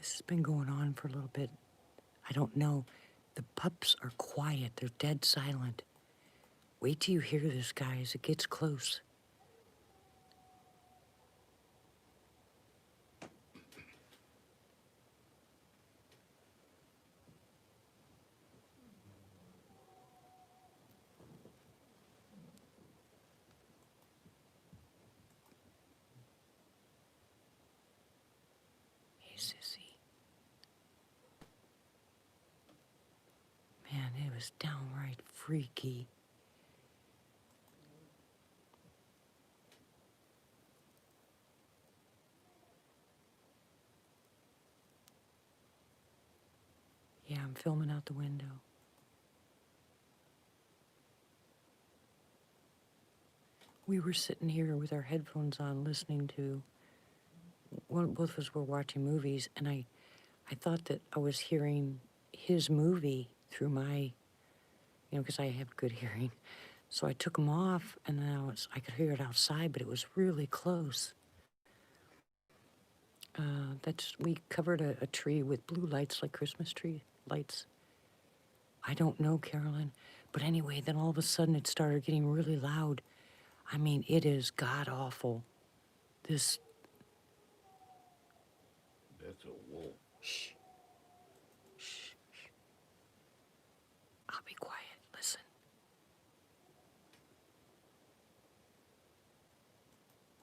This has been going on for a little bit. I don't know. The pups are quiet. They're dead silent. Wait till you hear this, guys. It gets close. Hey, sissy. Man, it was downright freaky. Yeah, I'm filming out the window. We were sitting here with our headphones on listening to, both of us were watching movies, and I thought that I was hearing his movie through my, because I have good hearing. So I took them off, and then I could hear it outside, but it was really close. We covered a tree with blue lights, like Christmas tree lights. I don't know, Carolyn. But anyway, then all of a sudden it started getting really loud. I mean, it is god-awful. This... That's a wolf. Shh. Shh. Shh. I'll be quiet. Listen.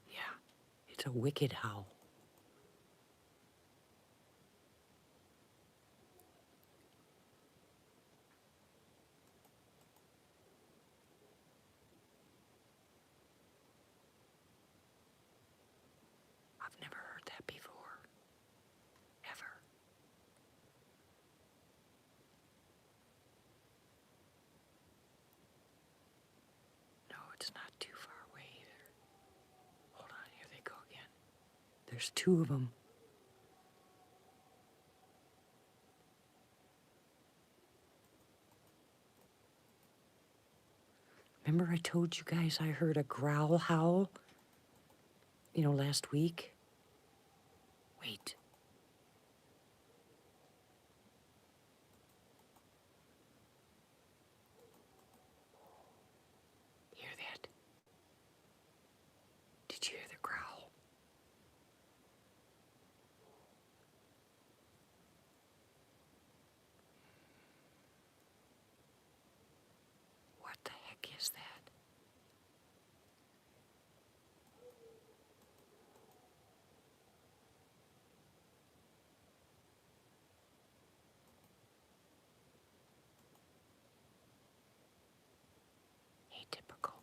Yeah, it's a wicked howl. I've never heard that before. Ever. No, it's not too far away either. Hold on, here they go again. There's two of them. Remember I told you guys I heard a growl howl? Last week? Wait. Hear that? Did you hear the growl? What the heck is that? Atypical.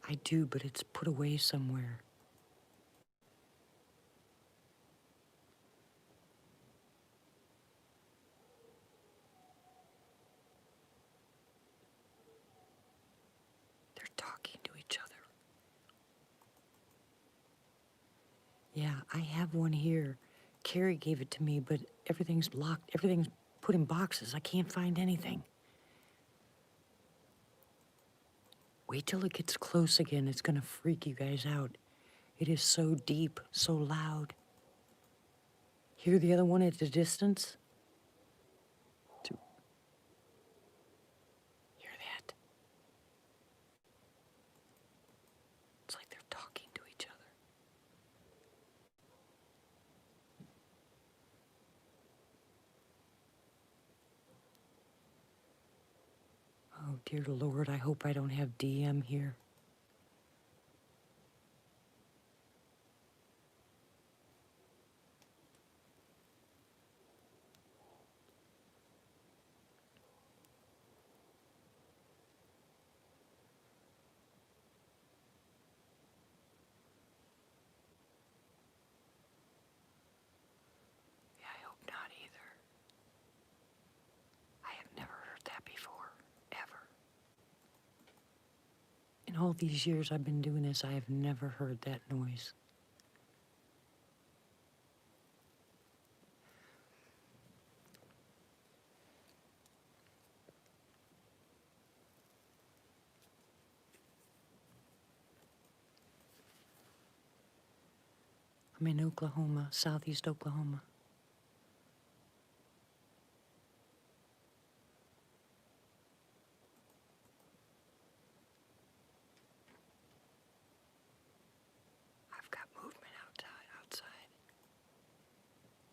I do, but it's put away somewhere. They're talking to each other. Yeah, I have one here. Carrie gave it to me, but everything's locked. Everything's put in boxes. I can't find anything. Wait till it gets close again. It's gonna freak you guys out. It is so deep, so loud. Hear the other one at the distance? Hear that? It's like they're talking to each other. Oh, dear Lord, I hope I don't have DM here. Yeah, I hope not either. I have never heard that before, ever. In all these years I've been doing this, I have never heard that noise. I'm in Oklahoma, southeast Oklahoma. I've got movement outside.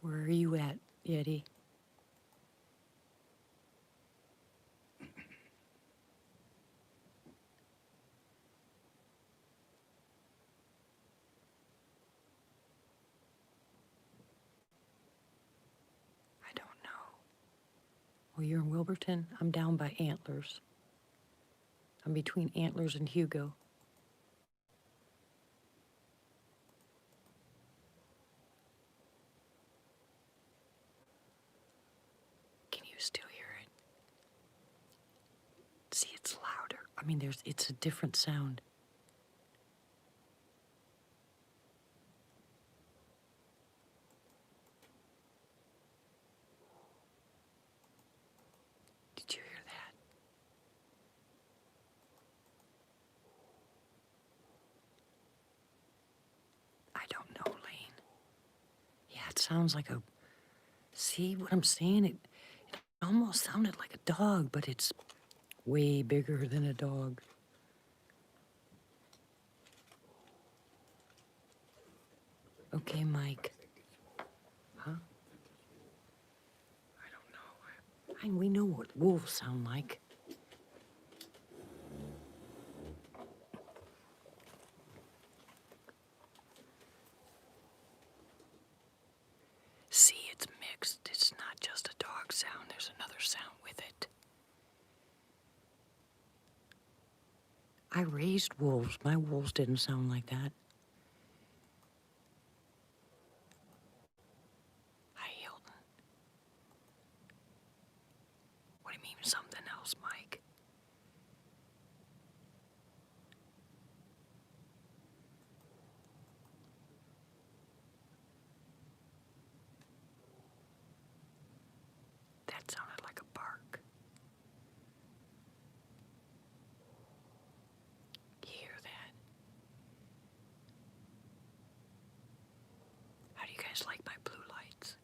Where are you at, Yeti? I don't know. Well, you're in Wilburton? I'm down by Antlers. I'm between Antlers and Hugo. Can you still hear it? See, it's louder. I mean, it's a different sound. Did you hear that? I don't know, Lane. Yeah, it sounds like a... See what I'm saying? It almost sounded like a dog, but it's way bigger than a dog. Okay, Mike. Huh? I don't know. We know what wolves sound like. See, it's mixed. It's not just a dog sound. There's another sound with it. I raised wolves. My wolves didn't sound like that. Hi, Hilton. What do you mean something else, Mike? That sounded like a bark. You hear that? How do you guys like my blue lights?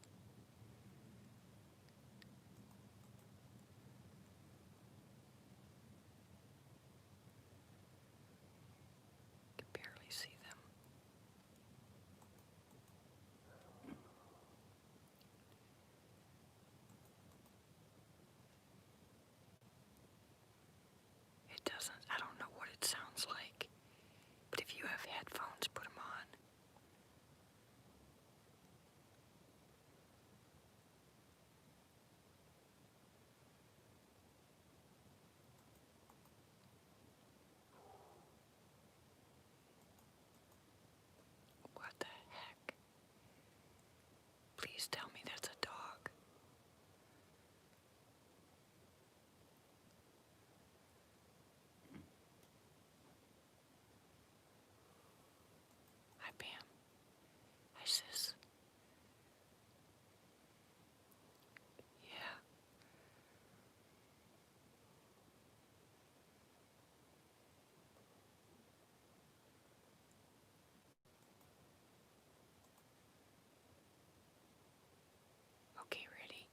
I can barely see them. It doesn't, I don't know what it sounds like. But if you have headphones, put them on. What the heck? Please tell me that's a dog. Hi, Pam. Hi, sis. Yeah. Okay, ready?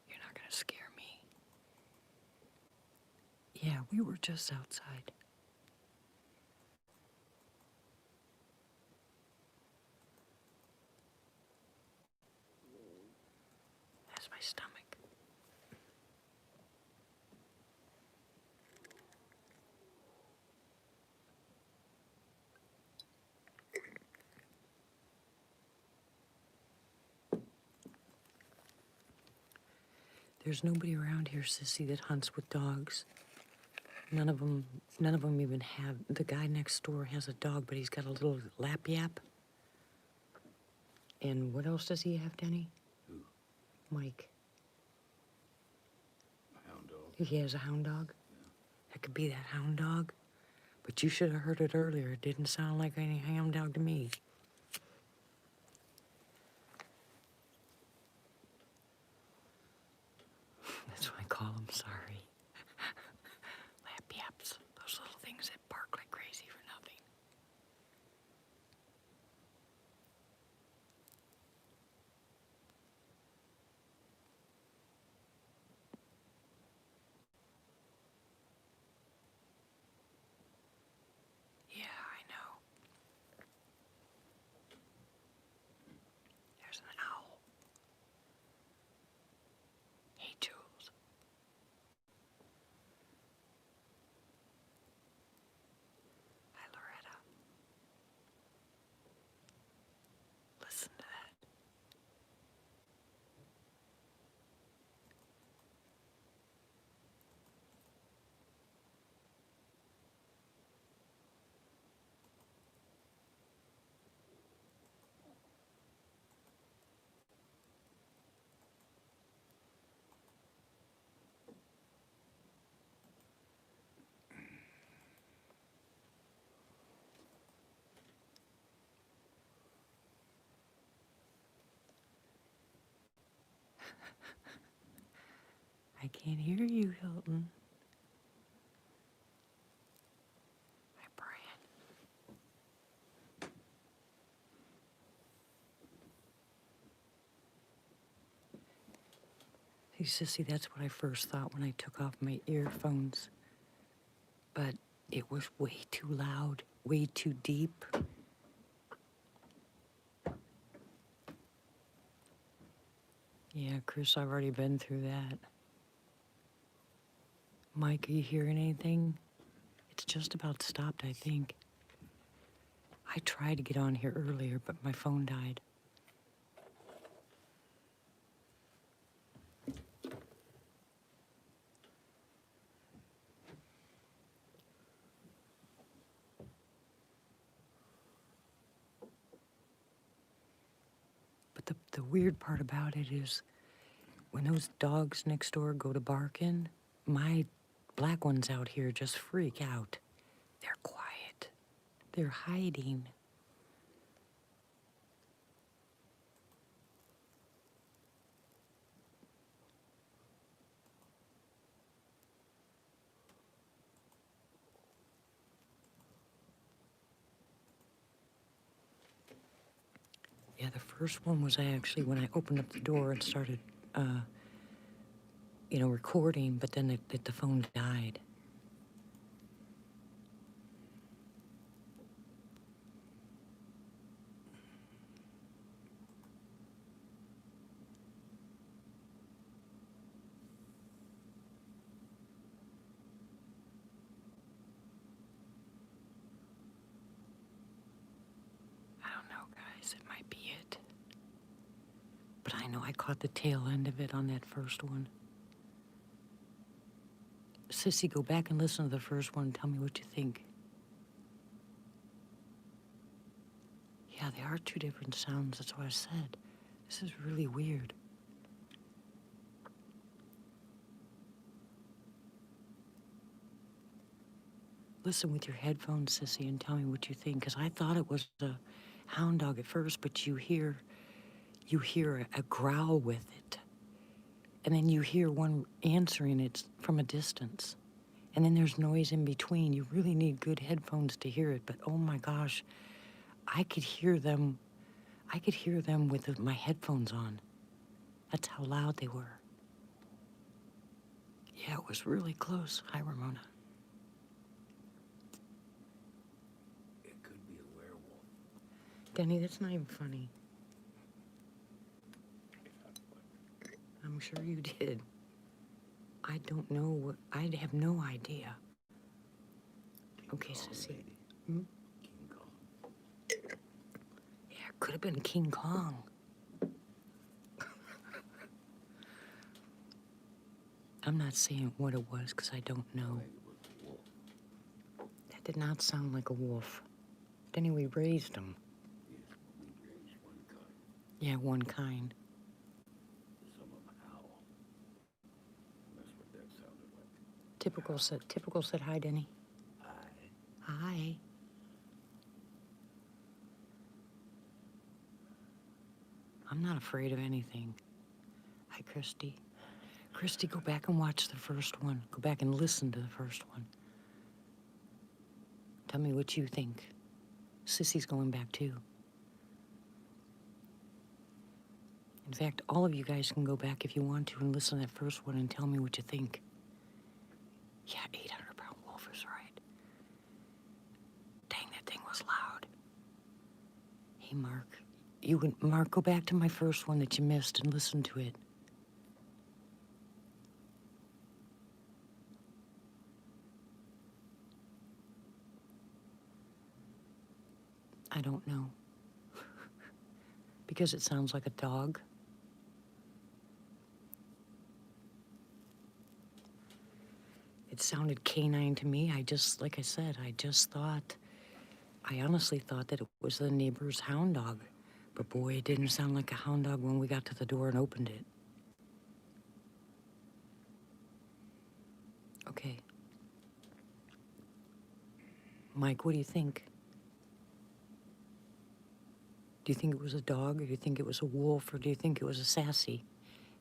You're not gonna scare me. Yeah, we were just outside. That's my stomach. There's nobody around here, Sissy, that hunts with dogs. None of them even have. The guy next door has a dog, but he's got a little lap yap. And what else does he have, Denny? Who? Mike. A hound dog? He has a hound dog? Yeah. That could be that hound dog. But you should have heard it earlier. It didn't sound like any hound dog to me. That's what I call him, sorry. I can't hear you, Hilton. Hi, Brian. Hey, Sissy, that's what I first thought when I took off my earphones. But it was way too loud, way too deep. Yeah, Chris, I've already been through that. Mike, are you hearing anything? It's just about stopped, I think. I tried to get on here earlier, but my phone died. But the weird part about it is when those dogs next door go to barking, my black ones out here just freak out. They're quiet. They're hiding. Yeah, the first one was actually when I opened up the door and started, recording, but then the phone died. I don't know, guys. It might be it. But I know I caught the tail end of it on that first one. Sissy, go back and listen to the first one and tell me what you think. Yeah, they are two different sounds. That's what I said. This is really weird. Listen with your headphones, Sissy, and tell me what you think. Because I thought it was a hound dog at first, but you hear a growl with it. And then you hear one answering it from a distance. And then there's noise in between. You really need good headphones to hear it. But oh my gosh, I could hear them with my headphones on. That's how loud they were. Yeah, it was really close. Hi, Ramona. It could be a werewolf. Denny, that's not even funny. I'm sure you did. I don't know what, I have no idea. Okay, Sissy. Hmm? King Kong. Yeah, it could have been King Kong. I'm not saying what it was because I don't know. It was a wolf. That did not sound like a wolf. Denny, we raised them. Yes, we raised one kind. Yeah, one kind. Some of them howl. That's what that sounded like. Typical said hi, Denny. I Hi. I'm not afraid of anything. Hi, Christy. Christy, go back and watch the first one. Go back and listen to the first one. Tell me what you think. Sissy's going back too. In fact, all of you guys can go back if you want to and listen to that first one and tell me what you think. Yeah, 800-pound wolf is right. Dang, that thing was loud. Hey, Mark. Mark, go back to my first one that you missed and listen to it. I don't know. Because it sounds like a dog. It sounded canine to me. Like I said, I honestly thought that it was the neighbor's hound dog. But boy, it didn't sound like a hound dog when we got to the door and opened it. Okay. Mike, what do you think? Do you think it was a dog, or do you think it was a wolf, or do you think it was a sassy?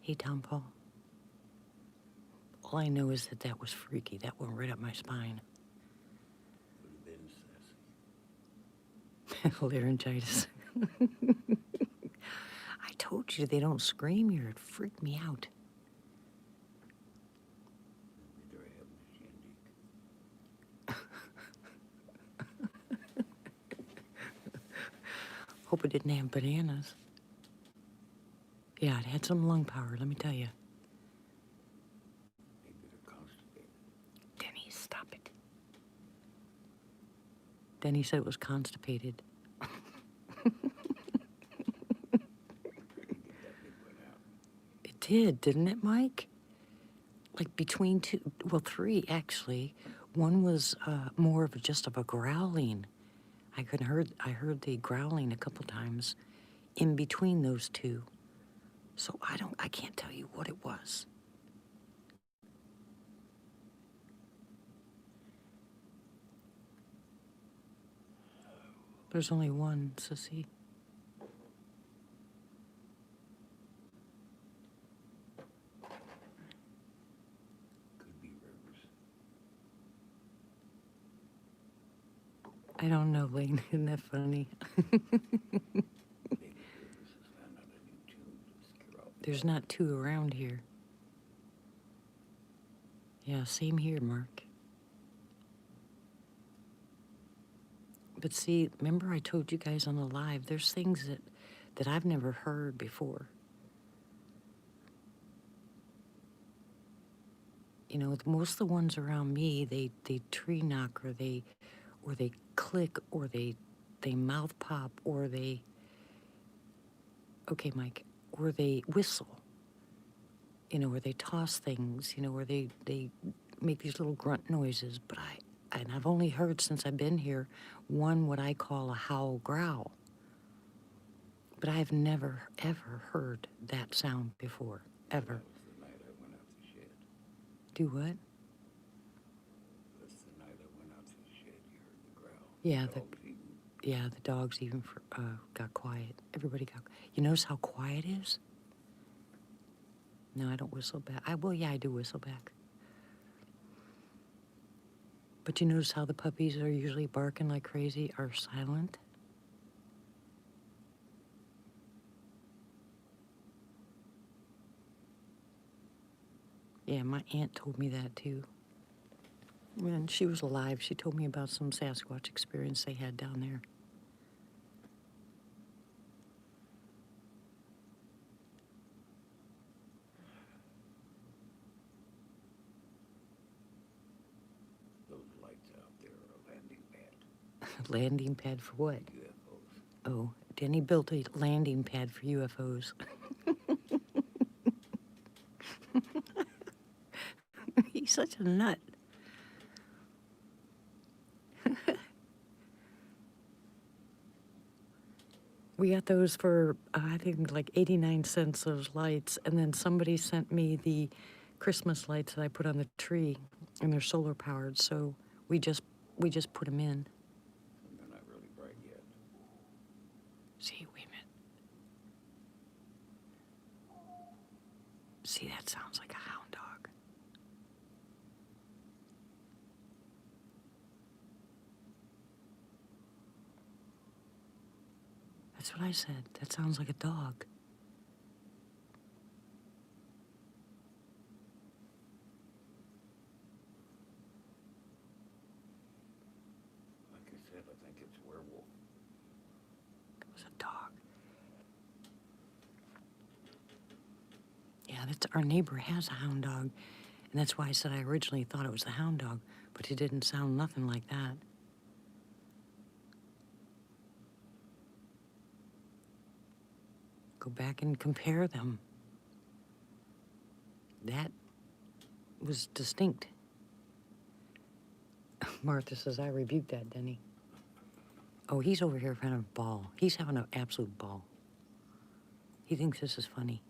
Hey, Tom Paul. All I know is that that was freaky. That went right up my spine. Could have been sassy. Laryngitis. I told you they don't scream here. It freaked me out. Maybe they're having a shindig. Hope it didn't have bananas. Yeah, it had some lung power, let me tell you. Maybe they're constipated. Denny, stop it. Denny said it was constipated. Get that big one out. It did, didn't it, Mike? Like between two, well, three actually. One was more of just of a growling. I heard the growling a couple times in between those two. So I can't tell you what it was. There's only one, Sissy. Could be Rivers. I don't know, Lane. Isn't that funny? Maybe Rivers has found out a new tune to scare off. There's not two around here. Yeah, same here, Mark. But see, remember I told you guys on the live, there's things that I've never heard before. You know, most of the ones around me, they tree knock or they click or they mouth pop or okay, Mike, or they whistle. You know, or they toss things, you know, or they make these little grunt noises. But I've only heard since I've been here one what I call a howl growl. But I've never, ever heard that sound before, ever. That was the night I went out the shed. Do what? That's the night I went out to the shed. You heard the growl. Yeah, Dogs eating. the dogs even got quiet. Everybody got. You notice how quiet it is? No, I don't whistle back. Yeah, I do whistle back. But you notice how the puppies are usually barking like crazy are silent? Yeah, my aunt told me that too. When she was alive, she told me about some Sasquatch experience they had down there. Those lights out there are a landing pad. Landing pad for what? UFOs. Oh, Denny built a landing pad for UFOs. He's such a nut. We got those for, I think, like 89 cents, those lights. And then somebody sent me the Christmas lights that I put on the tree, and they're solar powered. So we just put them in. And they're not really bright yet. See, wait a minute. See, that sounds like a hound dog. That's what I said. That sounds like a dog. Like I said, I think it's a werewolf. It was a dog. Yeah, that's our neighbor has a hound dog, and that's why I said I originally thought it was the hound dog, but it didn't sound nothing like that. Go back and compare them. That was distinct. Martha says, I rebuked that, Denny. Oh, he's over here having a ball. He's having an absolute ball. He thinks this is funny.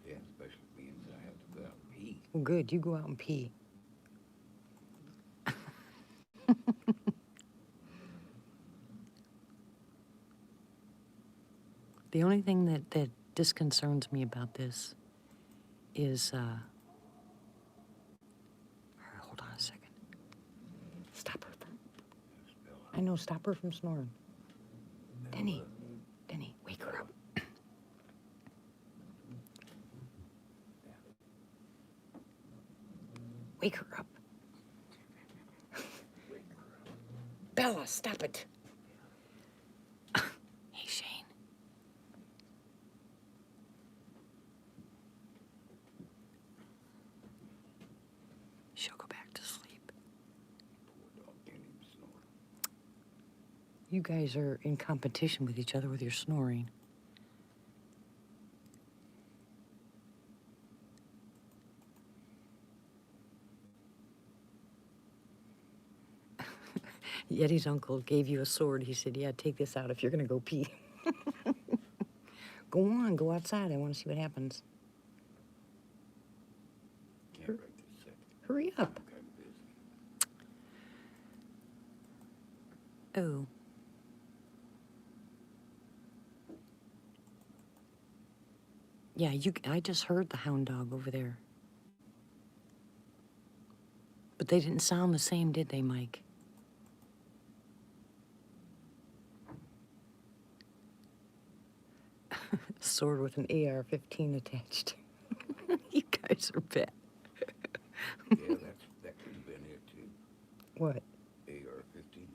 Yeah, especially being that I have to go out and pee. Well, good. You go out and pee. The only thing that disconcerts me about this is I know, stop her from snoring. Now Denny, look. Denny, wake her up. Wake her up. Bella, stop it. Hey, Shane. She'll go back to sleep. Poor dog can't even snore. You guys are in competition with each other with your snoring. Yeti's uncle gave you a sword. He said, yeah, take this out if you're going to go pee. Go on, go outside. I want to see what happens. Can't right this second. Hurry I'm up. kind of busy. Oh. Yeah, I just heard the hound dog over there. But they didn't sound the same, did they, Mike? Sword with an AR-15 attached. You guys are bad. Yeah, that could have been it too. What? AR-15.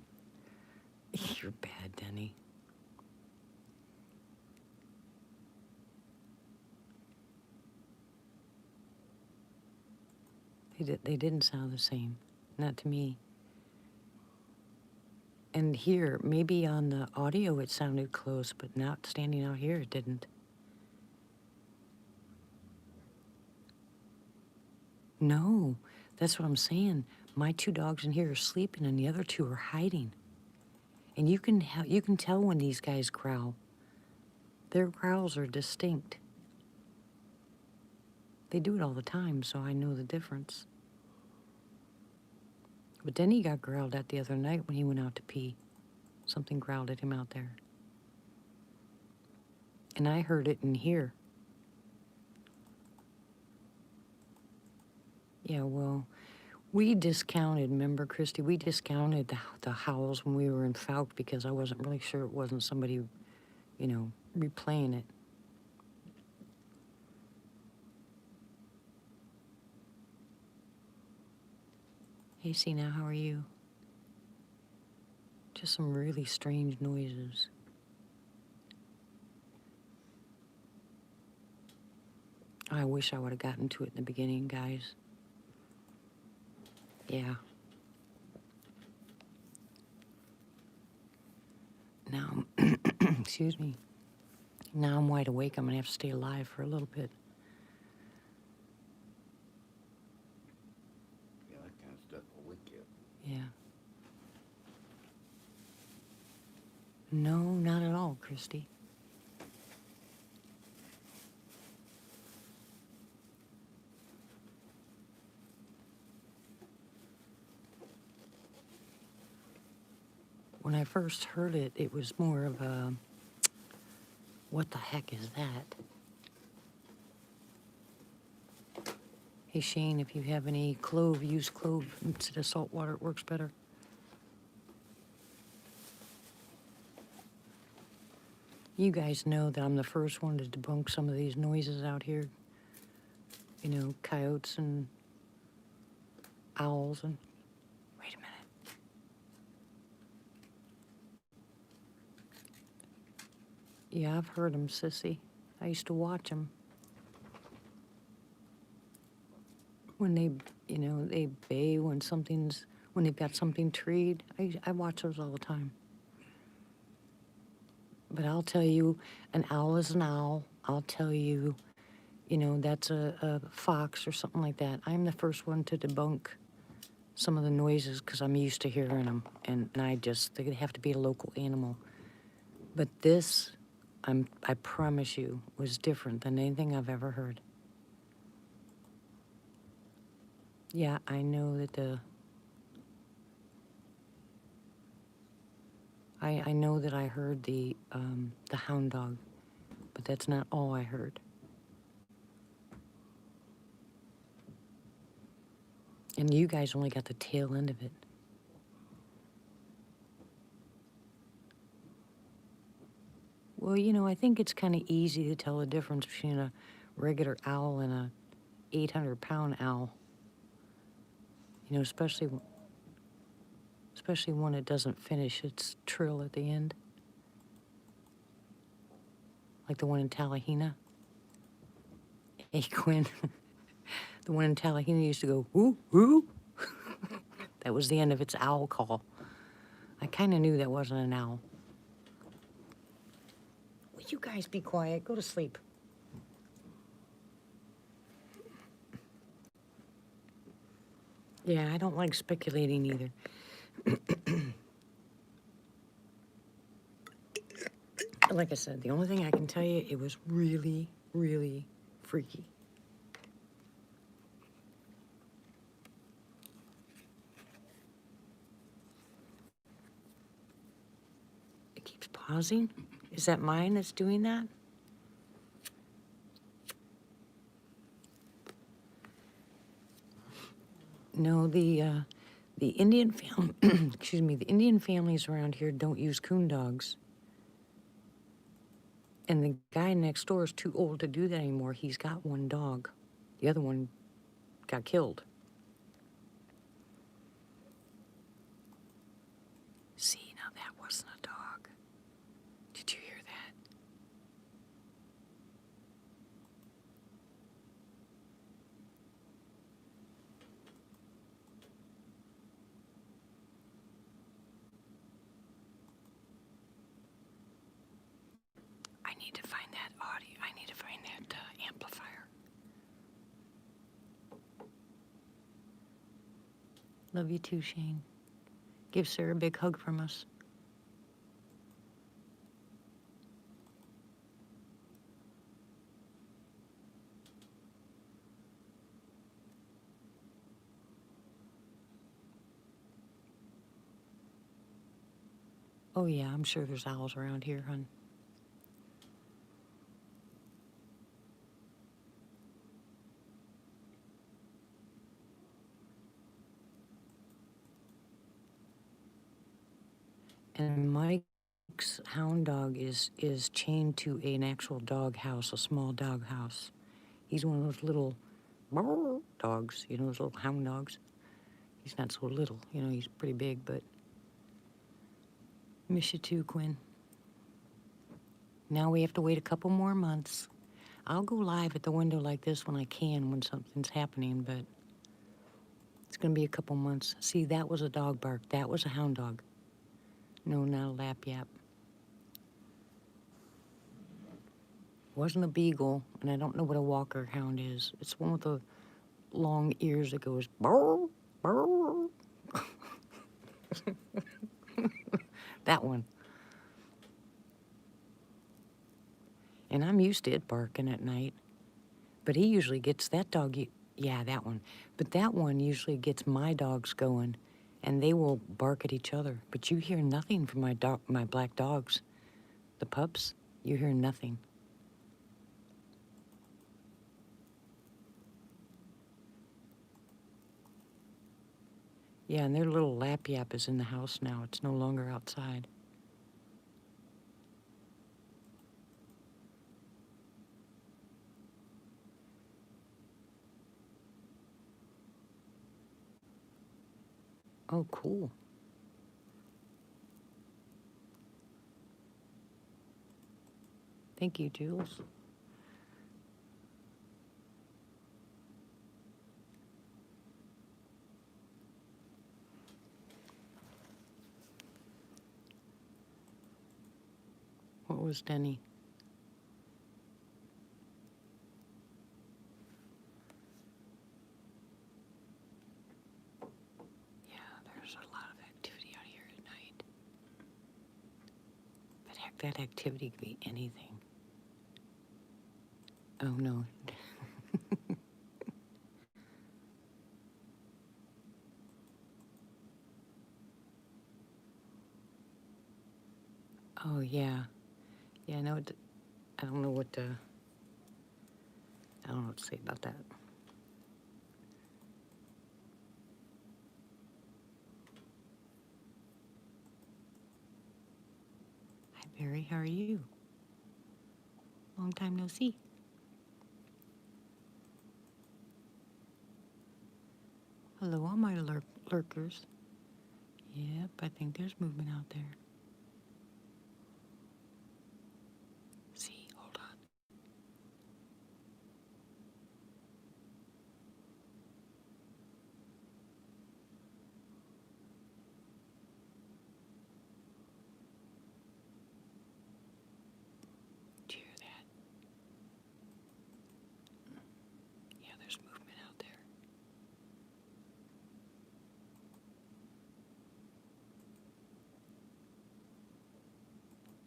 You're bad, Denny. They didn't sound the same. Not to me. And here, maybe on the audio it sounded close, but not standing out here it didn't. No, that's what I'm saying. My two dogs in here are sleeping and the other two are hiding. And you can tell when these guys growl. Their growls are distinct. They do it all the time, so I know the difference. But then he got growled at the other night when he went out to pee. Something growled at him out there. And I heard it in here. Yeah, well, we discounted, remember, Christy? We discounted the howls when we were in Fouke because I wasn't really sure it wasn't somebody, you know, replaying it. Hey, see now, how are you? Just some really strange noises. I wish I would have gotten to it in the beginning, guys. Yeah. Now, excuse me. Now I'm wide awake. I'm gonna have to stay alive for a little bit. Yeah, that kind of stuff will wake you up. Yeah. No, not at all, Christy. When I first heard it, it was more of a, what the heck is that? Hey, Shane, if you have any clove, use clove instead of salt water. It works better. You guys know that I'm the first one to debunk some of these noises out here. You know, coyotes and owls and... Wait a minute. Yeah, I've heard them, sissy. I used to watch them. When they, you know, they bay when they've got something treed. I watch those all the time. But I'll tell you, an owl is an owl. I'll tell you, you know, that's a fox or something like that. I'm the first one to debunk some of the noises because I'm used to hearing them. And they have to be a local animal. But this, I promise you, was different than anything I've ever heard. Yeah, I know that I know that I heard the hound dog, but that's not all I heard. And you guys only got the tail end of it. Well, I think it's kind of easy to tell the difference between a regular owl and a 800-pound owl. Especially when it doesn't finish its trill at the end, like the one in Tallahena. Hey, Quinn, the one in Tallahena used to go woo woo. That was the end of its owl call. I kind of knew that wasn't an owl. Will you guys be quiet? Go to sleep. Yeah, I don't like speculating either. Like I said, the only thing I can tell you, it was really, really freaky. It keeps pausing. Is that mine that's doing that? No, the Indian excuse me, the Indian families around here don't use coon dogs. And the guy next door is too old to do that anymore. He's got one dog. The other one got killed. See, now that wasn't a dog. Did you hear that? I need to find that audio. I need to find that amplifier. Love you too, Shane. Give Sarah a big hug from us. Oh, yeah, I'm sure there's owls around here, hon. And Mike's hound dog is chained to an actual dog house, a small dog house. He's one of those little dogs, those little hound dogs. He's not so little, he's pretty big, but miss you too, Quinn. Now we have to wait a couple more months. I'll go live at the window like this when I can, when something's happening, but it's gonna be a couple months. See, that was a dog bark. That was a hound dog. No, not a lap yap. Wasn't a beagle, and I don't know what a walker hound is. It's one with the long ears that goes burr, burr. That one. And I'm used to it barking at night. But he usually gets that dog, yeah, that one. But that one usually gets my dogs going, and they will bark at each other. But you hear nothing from my black dogs. The pups, you hear nothing. Yeah, and their little lap yap is in the house now. It's no longer outside. Oh, cool. Thank you, Jules. What was Denny? Yeah, there's a lot of activity out here at night. But heck, that activity could be anything. Oh, no. Oh, yeah. Yeah, no, I don't know what to say about that. Hi, Barry, how are you? Long time no see. Hello, all my lurkers. Yep, I think there's movement out there. See, hold on. Do you hear that? Yeah, there's movement out there.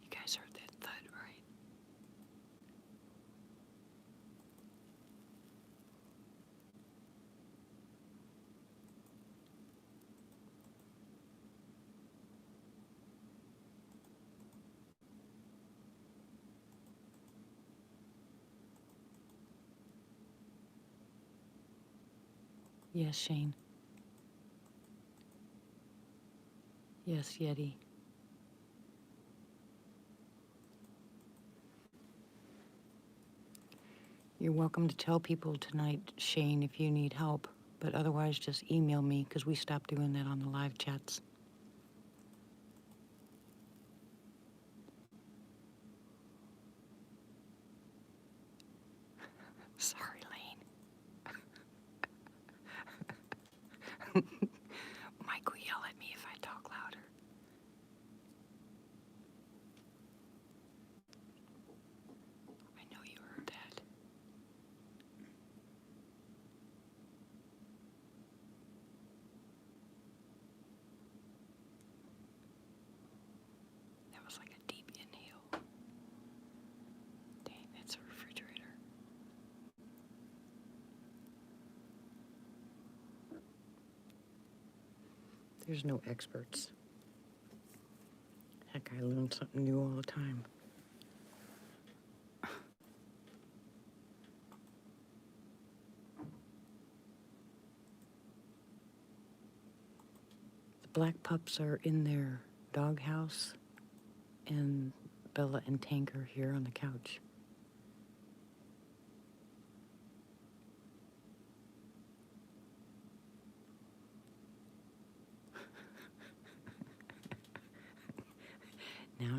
You guys heard that thud, right? Yes, Shane. Yes, Yeti. You're welcome to tell people tonight, Shane, if you need help. But otherwise, just email me, because we stopped doing that on the live chats. Sorry, Lane. Mike will yell at me if I talk louder. I know you heard that. That was like a deep inhale. Dang, that's a refrigerator. There's no experts. Heck, I learn something new all the time. The black pups are in their doghouse, and Bella and Tank are here on the couch.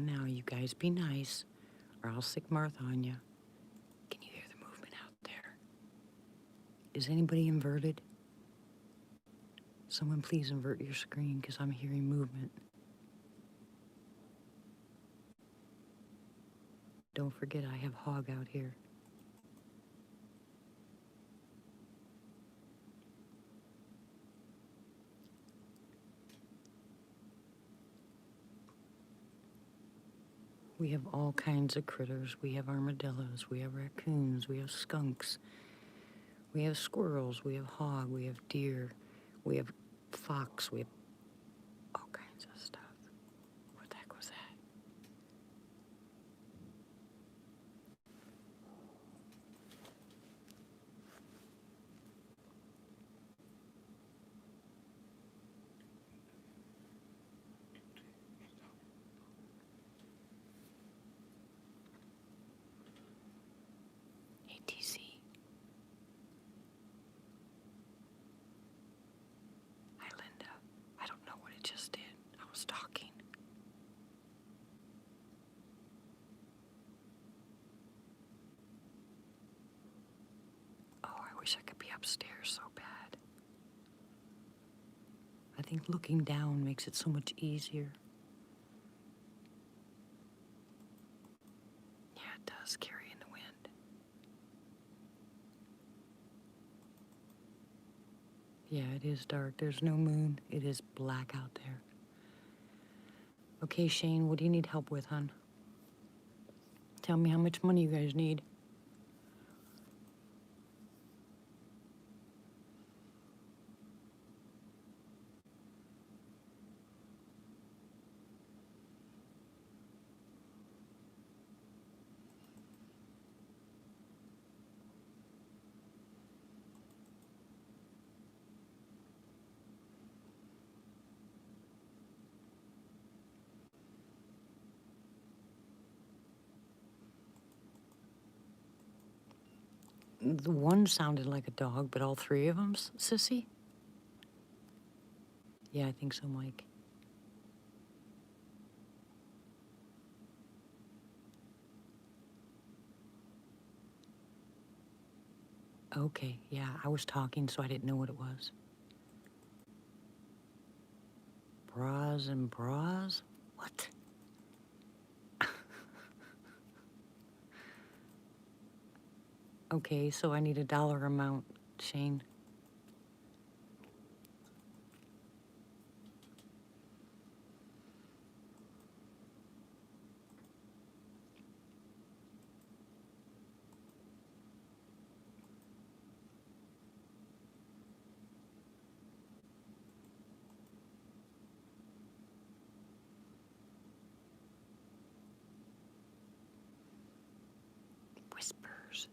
Now, you guys be nice, or I'll sick Martha on you. Can you hear the movement out there? Is anybody inverted? Someone please invert your screen, because I'm hearing movement. Don't forget I have Hog out here. We have all kinds of critters. We have armadillos, we have raccoons, we have skunks, we have squirrels, we have hog, we have deer, we have fox, we have all kinds of stuff. What the heck was that? ATC. Hi, Linda. I don't know what it just did. I was talking. Oh, I wish I could be upstairs so bad. I think looking down makes it so much easier. Yeah, it does carry in the wind. Yeah, it is dark. There's no moon. It is black out there. Okay, Shane, what do you need help with, hon? Tell me how much money you guys need. The one sounded like a dog, but all three of them, Sissy? Yeah, I think so, Mike. Okay, yeah, I was talking, so I didn't know what it was. Bras and bras? What? Okay, so I need a dollar amount, Shane. Whispers.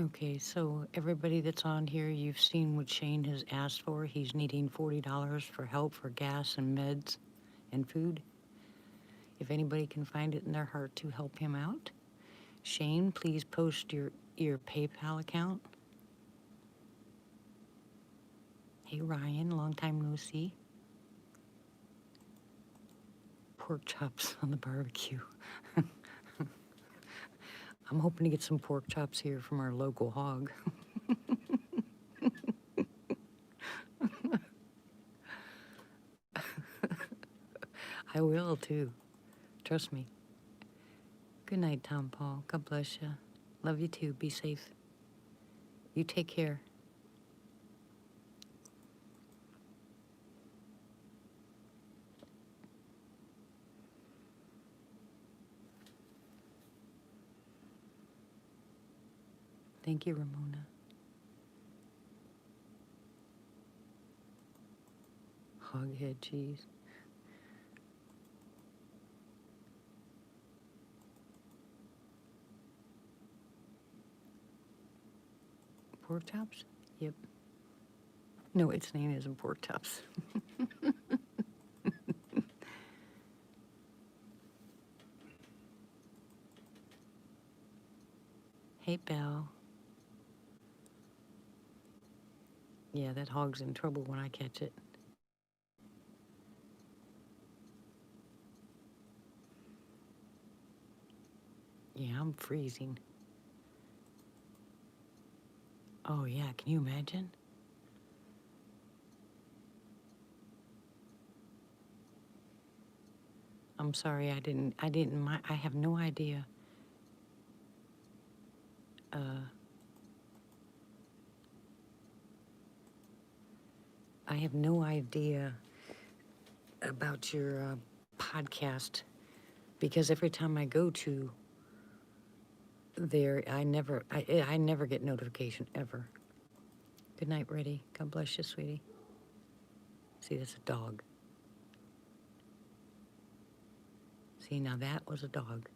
Okay, so everybody that's on here, you've seen what Shane has asked for. He's needing $40 for help for gas and meds and food. If anybody can find it in their heart to help him out, Shane, please post your PayPal account. Hey Ryan, long time no see. Pork chops on the barbecue. I'm hoping to get some pork chops here from our local hog. I will too. Trust me. Good night, Tom Paul. God bless you. Love you too. Be safe. You take care. Thank you, Ramona. Hoghead cheese. Pork chops? Yep. No, its name isn't pork chops. Hey, Belle. Yeah, that hog's in trouble when I catch it. Yeah, I'm freezing. Oh, yeah, can you imagine? I'm sorry, I have no idea. I have no idea about your podcast because every time I go to there, I never get notification ever. Good night, Reddy. God bless you, sweetie. See, that's a dog. See, now that was a dog.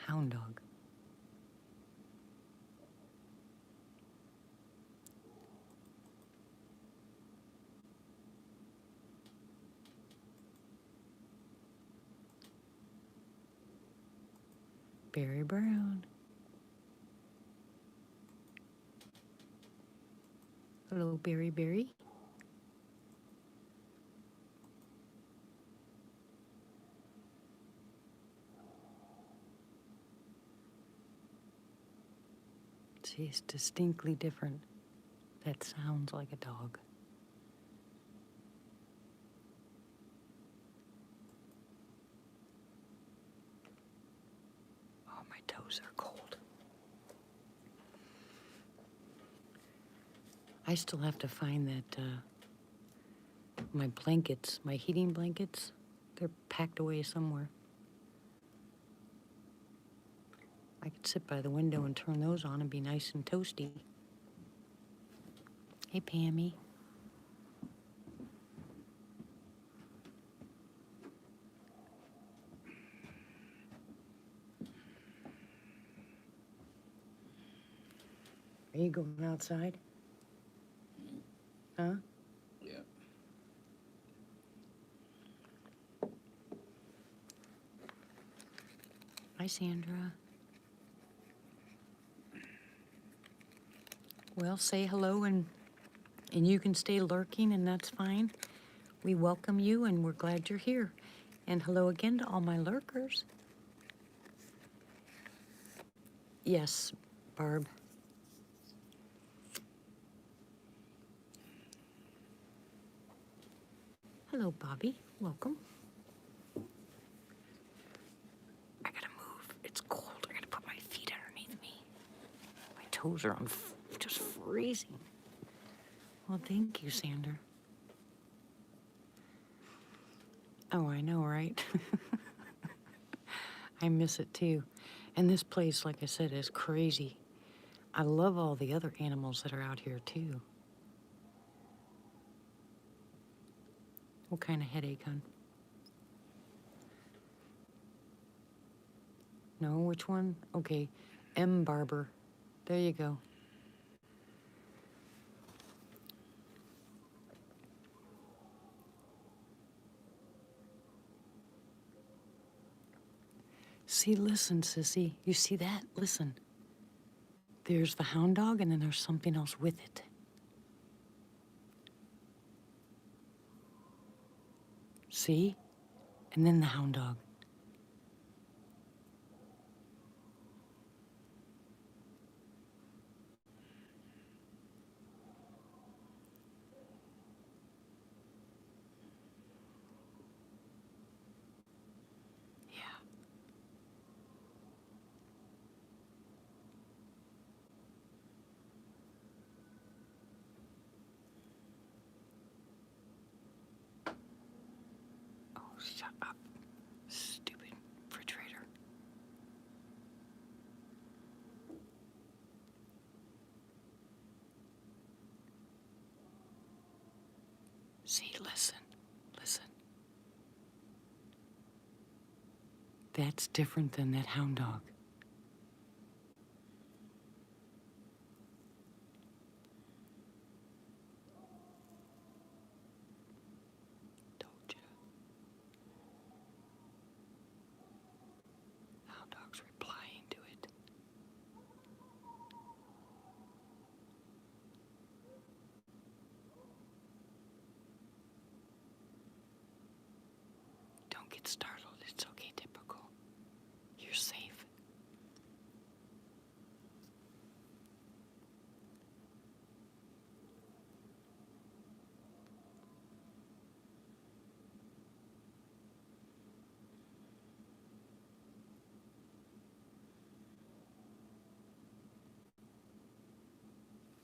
Hound dog. Barry Brown. Hello, Barry Barry. See, it's distinctly different. That sounds like a dog. Oh, my toes are cold. I still have to find that, my blankets, my heating blankets, they're packed away somewhere. I could sit by the window and turn those on and be nice and toasty. Hey, Pammy. Are you going outside? Huh? Yeah. Hi, Sandra. Well, say hello, and you can stay lurking, and that's fine. We welcome you, and we're glad you're here. And hello again to all my lurkers. Yes, Barb. Hello, Bobby. Welcome. I gotta move. It's cold. I gotta put my feet underneath me. My toes are just freezing. Well, thank you, Sander. Oh, I know, right? I miss it too. And this place, like I said, is crazy. I love all the other animals that are out here too. What kind of headache, hon? No, which one? Okay, M. Barber. There you go. See, listen, sissy. You see that? Listen. There's the hound dog, and then there's something else with it. See? And then the hound dog. Yeah. Oh, shut up. Stupid refrigerator. See, listen. Listen. That's different than that hound dog. Told you. Hound dog's replying to it. Don't get startled. It's okay, typical. You're safe.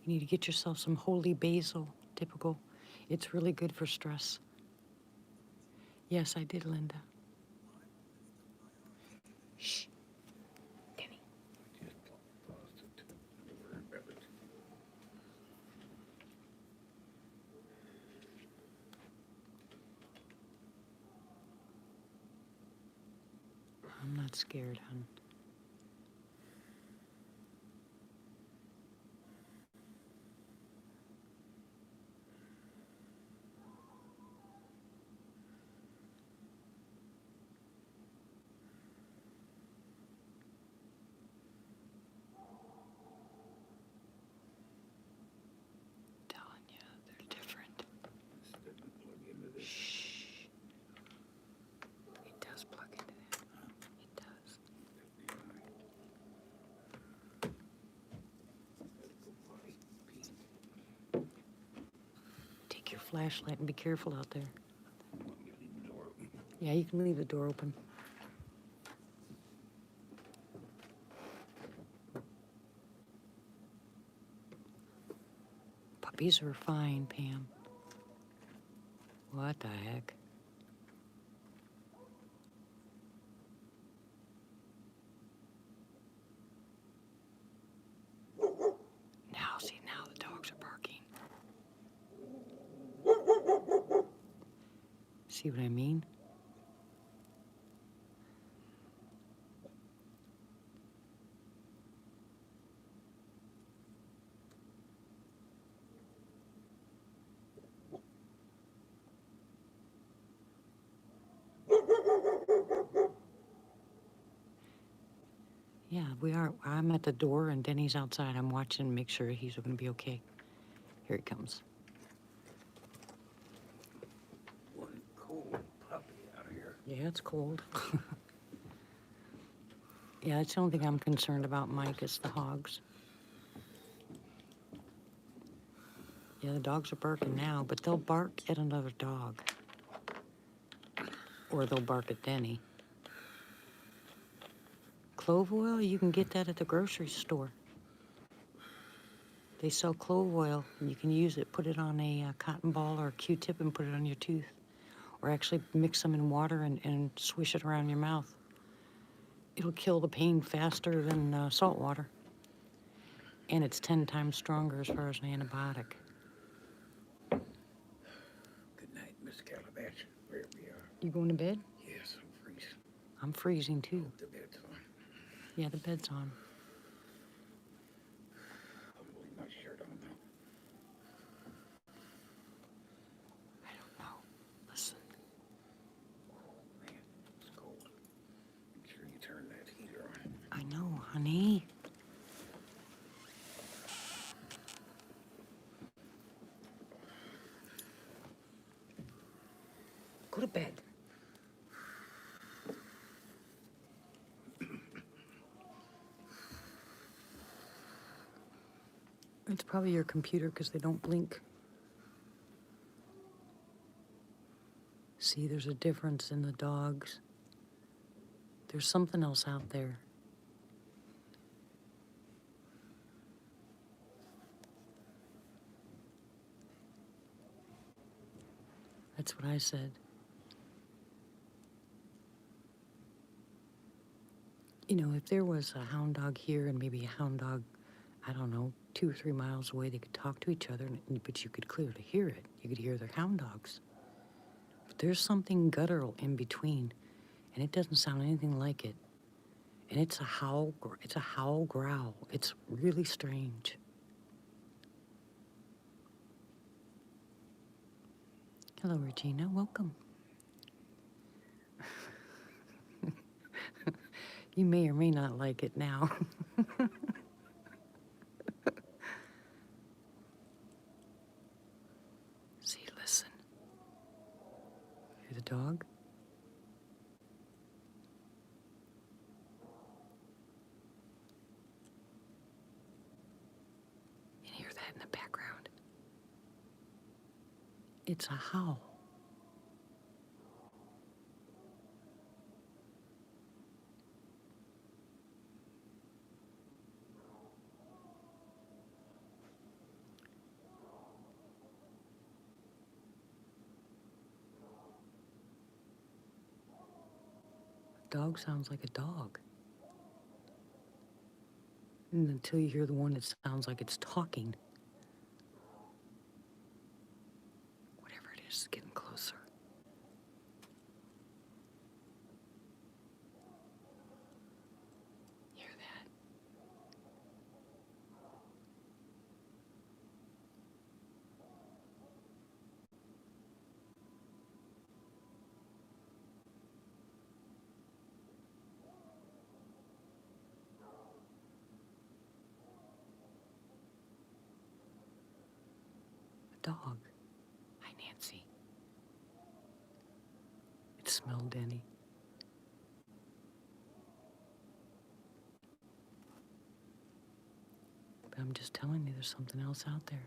You need to get yourself some holy basil, typical. It's really good for stress. Yes, I did, Linda. Shh. Kenny. Just paused it. Never worried about it. I'm not scared, hon. Telling you, they're different. This doesn't plug into this. Shh. It does plug into that. It does. Take your flashlight and be careful out there. Want me to leave the door open? Yeah, you can leave the door open. Puppies are fine, Pam. What the heck? Now, see, now the dogs are barking. See what I mean? we are. I'm at the door and Denny's outside. I'm watching, make sure he's going to be okay. Here he comes. One cold puppy out here. Yeah, it's cold. Yeah, that's the only thing I'm concerned about, Mike, is the hogs. Yeah, the dogs are barking now, but they'll bark at another dog. Or they'll bark at Denny. Clove oil, you can get that at the grocery store. They sell clove oil, and you can use it, put it on a cotton ball or a Q-tip and put it on your tooth. Or actually mix them in water and swish it around your mouth. It'll kill the pain faster than salt water. And it's 10 times stronger as far as an antibiotic. Good night, Miss Calabash. Wherever we are. You going to bed? Yes, I'm freezing. I'm freezing too. Hope the bed's on. Yeah, the bed's on. I'm leaving my shirt on now. I don't know. Listen. Man, it's cold. Make sure you turn that heater on. I know, honey. Go to bed. It's probably your computer because they don't blink. See, there's a difference in the dogs. There's something else out there. That's what I said. You know, if there was a hound dog here and maybe a hound dog, I don't know, 2 or 3 miles away, they could talk to each other, but you could clearly hear it. You could hear their hound dogs. But there's something guttural in between, and it doesn't sound anything like it. And it's a howl growl. It's really strange. Hello, Regina. Welcome. You may or may not like it now. See, listen. Hear the dog? You hear that in the background? It's a howl. Dog sounds like a dog. And until you hear the one that sounds like it's talking. Whatever it is getting closer. Hear that? A dog. Hi, Nancy. It smelled Denny. But I'm just telling you, there's something else out there.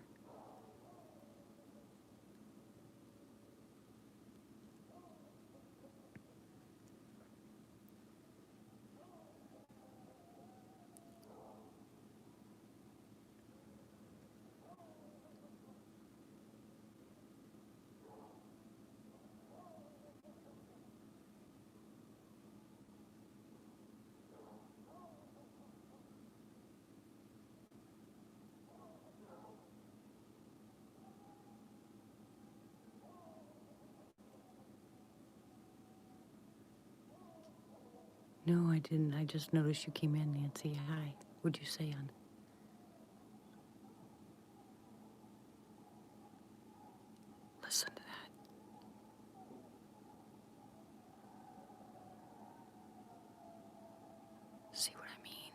No, I didn't. I just noticed you came in, Nancy. Hi. What'd you say, hon? Listen to that. See what I mean?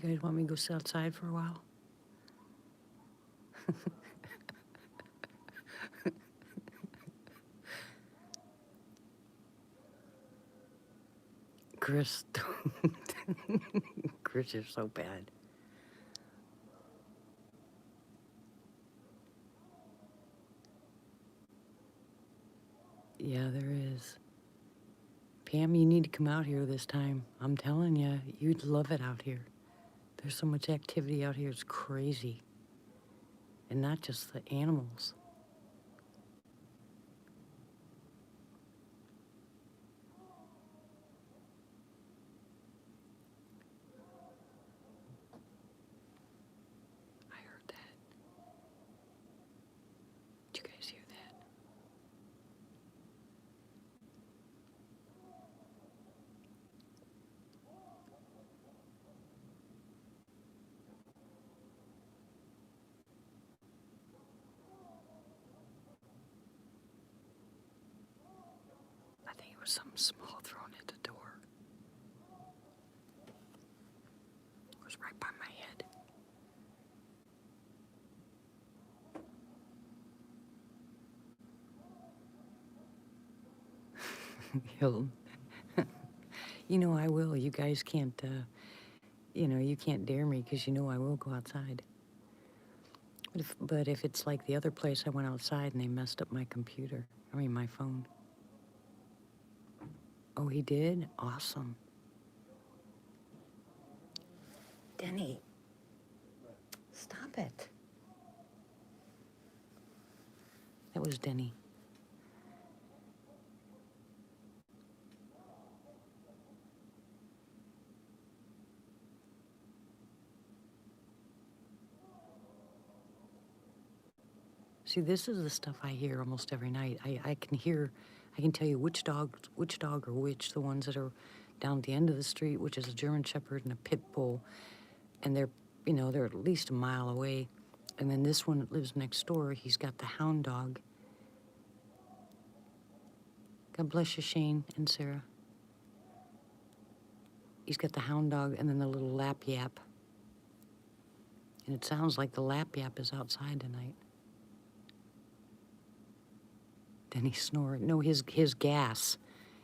You guys want me to go sit outside for a while? Chris, Chris, you're so bad. Yeah, there is. Pam, you need to come out here this time. I'm telling you, you'd love it out here. There's so much activity out here, it's crazy. And not just the animals. I heard that. Did you guys hear that? I think it was something small thrown at the door. It was right by my head. Hilton. You know I will. You guys can't, you can't dare me because you know I will go outside. But if it's like the other place, I went outside and they messed up my computer. My phone. Oh, he did? Awesome. Denny, stop it. That was Denny. See, this is the stuff I hear almost every night. I can tell you which dog or which, the ones that are down at the end of the street, which is a German Shepherd and a Pit Bull, and they're at least a mile away. And then this one that lives next door, he's got the hound dog. God bless you, Shane and Sarah. He's got the hound dog and then the little lap yap. And it sounds like the lap yap is outside tonight. Then he snored. No, his gas.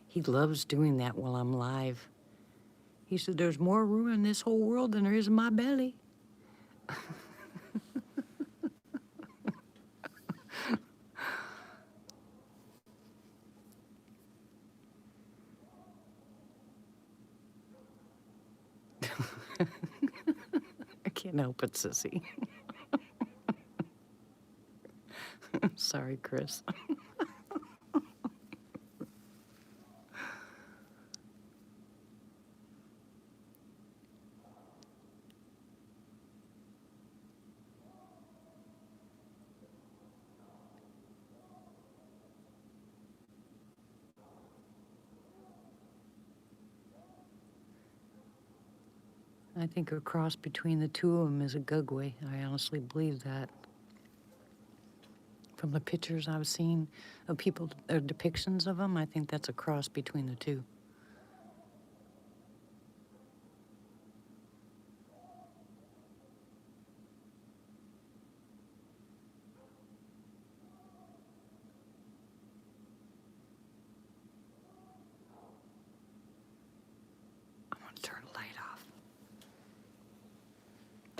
He loves doing that while I'm live. He said, there's more room in this whole world than there is in my belly. I can't help it, sissy. Sorry, Chris. I think a cross between the two of them is a Gugway. I honestly believe that. From the pictures I've seen of people, or depictions of them, I think that's a cross between the two. I'm gonna turn the light off.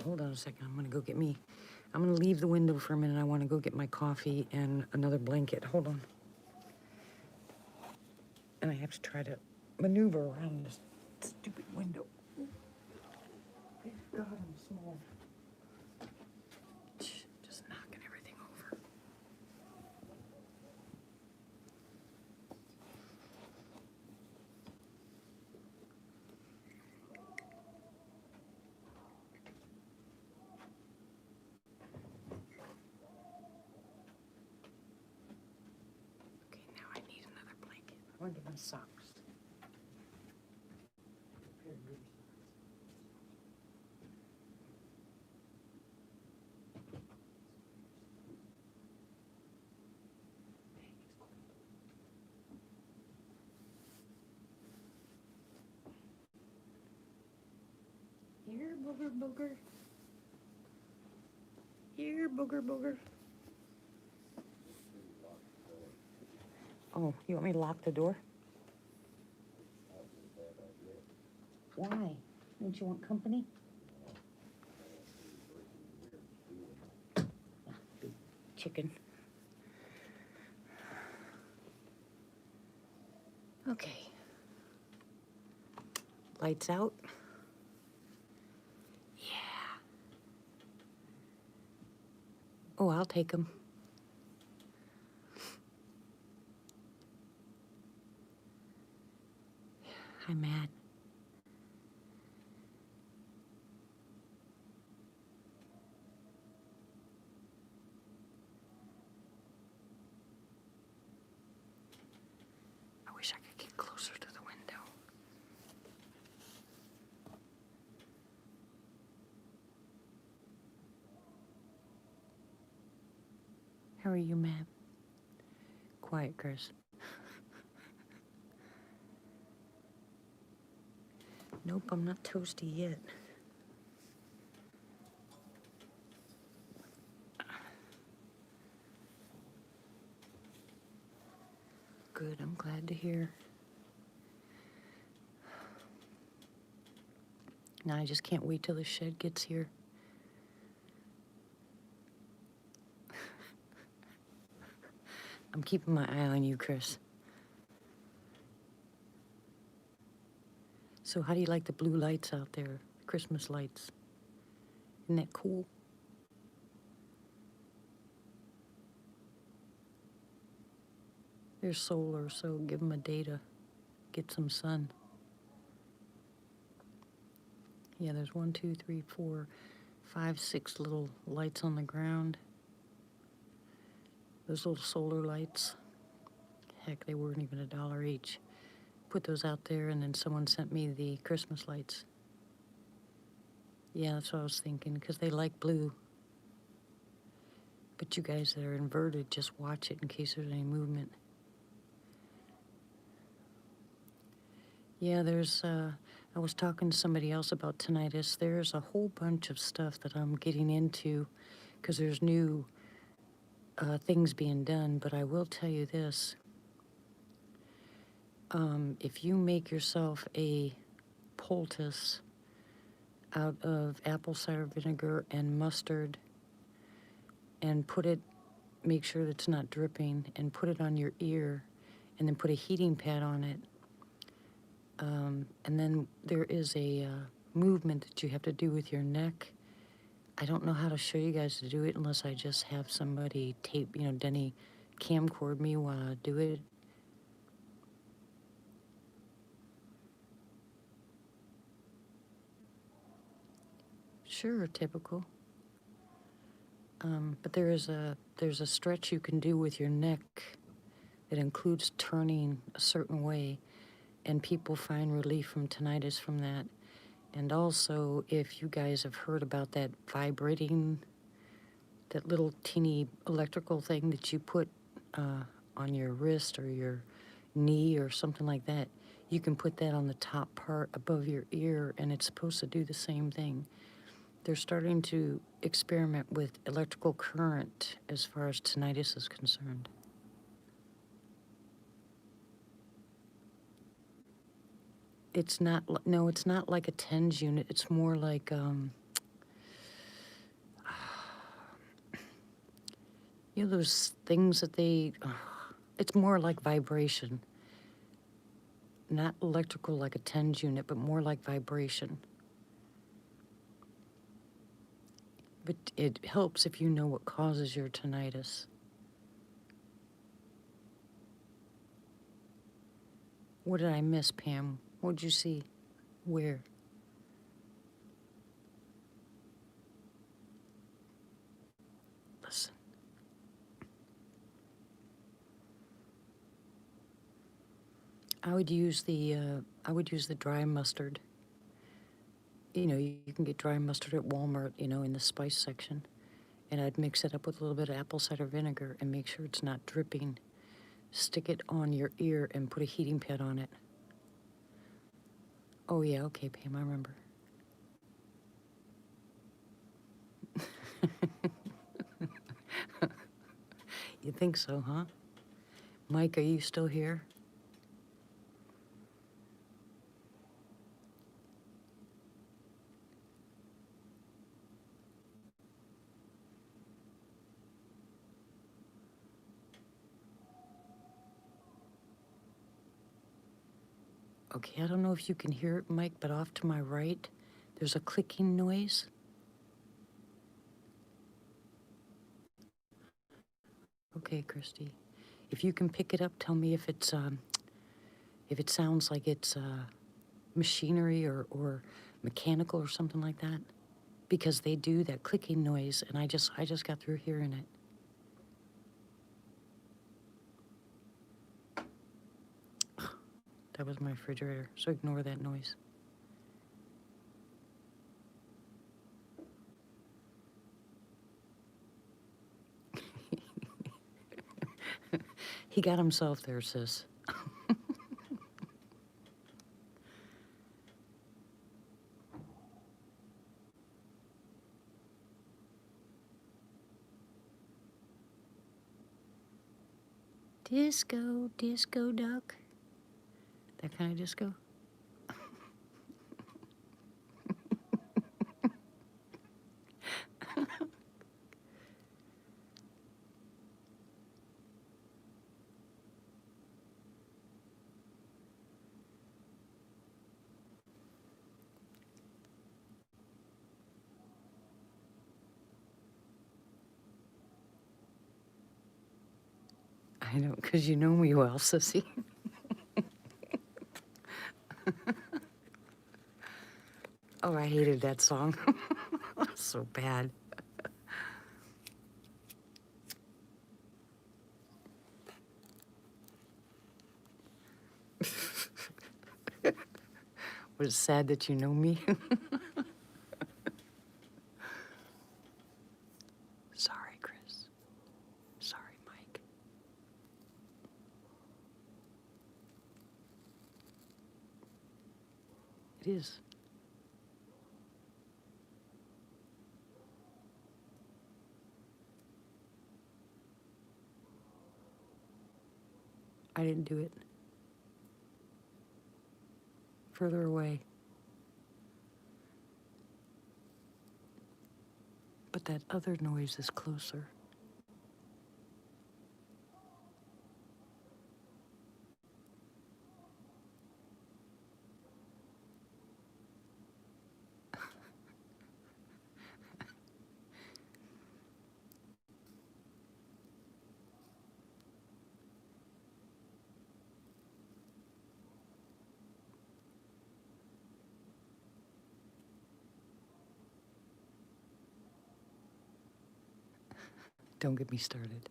Hold on a second, I'm gonna leave the window for a minute. I wanna go get my coffee and another blanket. Hold on. And I have to try to maneuver around this stupid window. God, I'm small. Just knocking everything over. Okay, now I need another blanket. I want to get my socks. Here, booger, booger. Here, booger, booger. Oh, you want me to lock the door? Why? Don't you want company? Big chicken. Okay. Lights out. Yeah. Oh, I'll take them. Hi, Matt. I wish I could get closer to the window. How are you, Matt? Quiet, Chris. Nope, I'm not toasty yet. Good, I'm glad to hear. Now I just can't wait till the shed gets here. I'm keeping my eye on you, Chris. So how do you like the blue lights out there? Christmas lights. Isn't that cool? They're solar, so give them a day to get some sun. Yeah, there's 1, 2, 3, 4, 5, 6 little lights on the ground. Those little solar lights. Heck, they weren't even $1 each. Put those out there, and then someone sent me the Christmas lights. Yeah, that's what I was thinking, because they like blue. But you guys that are inverted, just watch it in case there's any movement. Yeah, I was talking to somebody else about tinnitus. There's a whole bunch of stuff that I'm getting into because there's new things being done. But I will tell you this. If you make yourself a poultice out of apple cider vinegar and mustard and make sure that it's not dripping, and put it on your ear, and then put a heating pad on it. And then there is a movement that you have to do with your neck. I don't know how to show you guys to do it unless I just have somebody tape, Denny camcord me while I do it. Sure, typical. But there's a stretch you can do with your neck that includes turning a certain way, and people find relief from tinnitus from that. And also, if you guys have heard about that vibrating, that little teeny electrical thing that you put on your wrist or your knee or something like that, you can put that on the top part above your ear, and it's supposed to do the same thing. They're starting to experiment with electrical current as far as tinnitus is concerned. It's not, no, it's not like a TENS unit. It's more like, those things that it's more like vibration. Not electrical like a TENS unit, but more like vibration. But it helps if you know what causes your tinnitus. What did I miss, Pam? What'd you see? Where? Listen. I would use the dry mustard. You can get dry mustard at Walmart, in the spice section. And I'd mix it up with a little bit of apple cider vinegar and make sure it's not dripping. Stick it on your ear and put a heating pad on it. Oh, yeah, okay, Pam, I remember. You think so, huh? Mike, are you still here? Okay, I don't know if you can hear it, Mike, but off to my right, there's a clicking noise. Okay, Christy. If you can pick it up, tell me if it sounds like it's machinery or mechanical or something like that. Because they do that clicking noise, and I just got through hearing it. That was my refrigerator, so ignore that noise. He got himself there, sis. Disco, disco duck. That kind of disco? I know, because you know me well, sissy. Oh, I hated that song. So bad. Was it sad that you know me? Sorry, Chris. Sorry, Mike. It is. I didn't do it. Further away. But that other noise is closer. Don't get me started.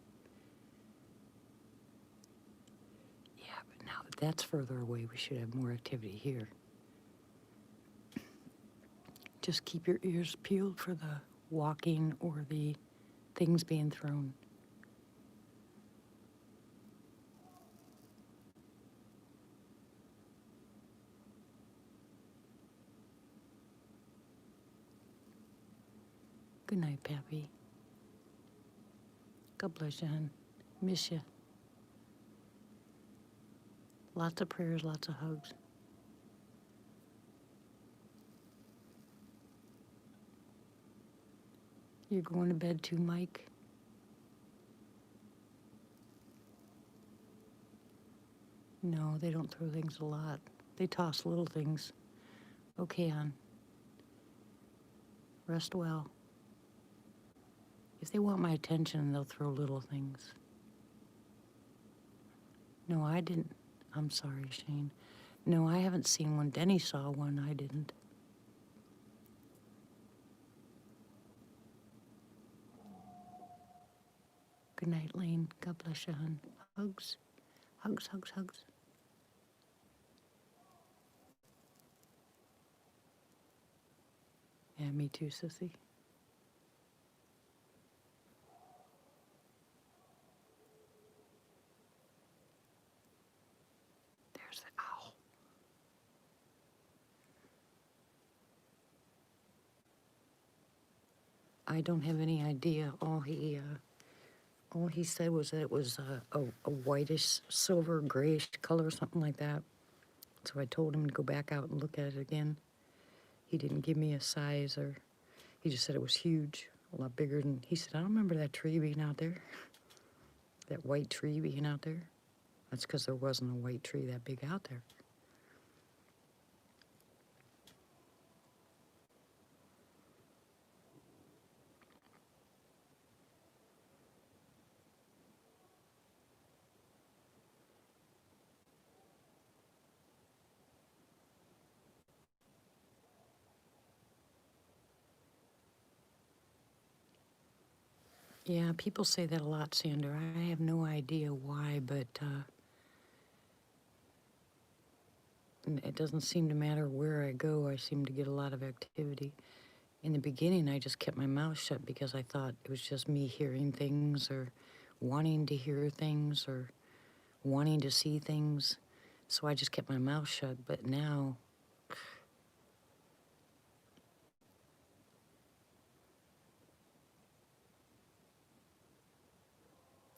Yeah, but now that that's further away, we should have more activity here. Just keep your ears peeled for the walking or the things being thrown. Good night, Pappy. God bless you, hon. Miss you. Lots of prayers, lots of hugs. You're going to bed too, Mike? No, they don't throw things a lot. They toss little things. Okay, hon. Rest well. If they want my attention, they'll throw little things. No, I didn't. I'm sorry, Shane. No, I haven't seen one. Denny saw one. I didn't. Good night, Lane. God bless you, hon. Hugs. Hugs, hugs, hugs. Yeah, me too, sissy. There's the owl. I don't have any idea. All he said was that it was a whitish, silver, grayish color, something like that. So I told him to go back out and look at it again. He didn't give me a size, or he just said it was huge, a lot bigger than. He said, I don't remember that tree being out there, that white tree being out there. That's because there wasn't a white tree that big out there. Yeah, people say that a lot, Sandra. I have no idea why, but it doesn't seem to matter where I go. I seem to get a lot of activity. In the beginning, I just kept my mouth shut because I thought it was just me hearing things or wanting to hear things or wanting to see things. So I just kept my mouth shut. But now,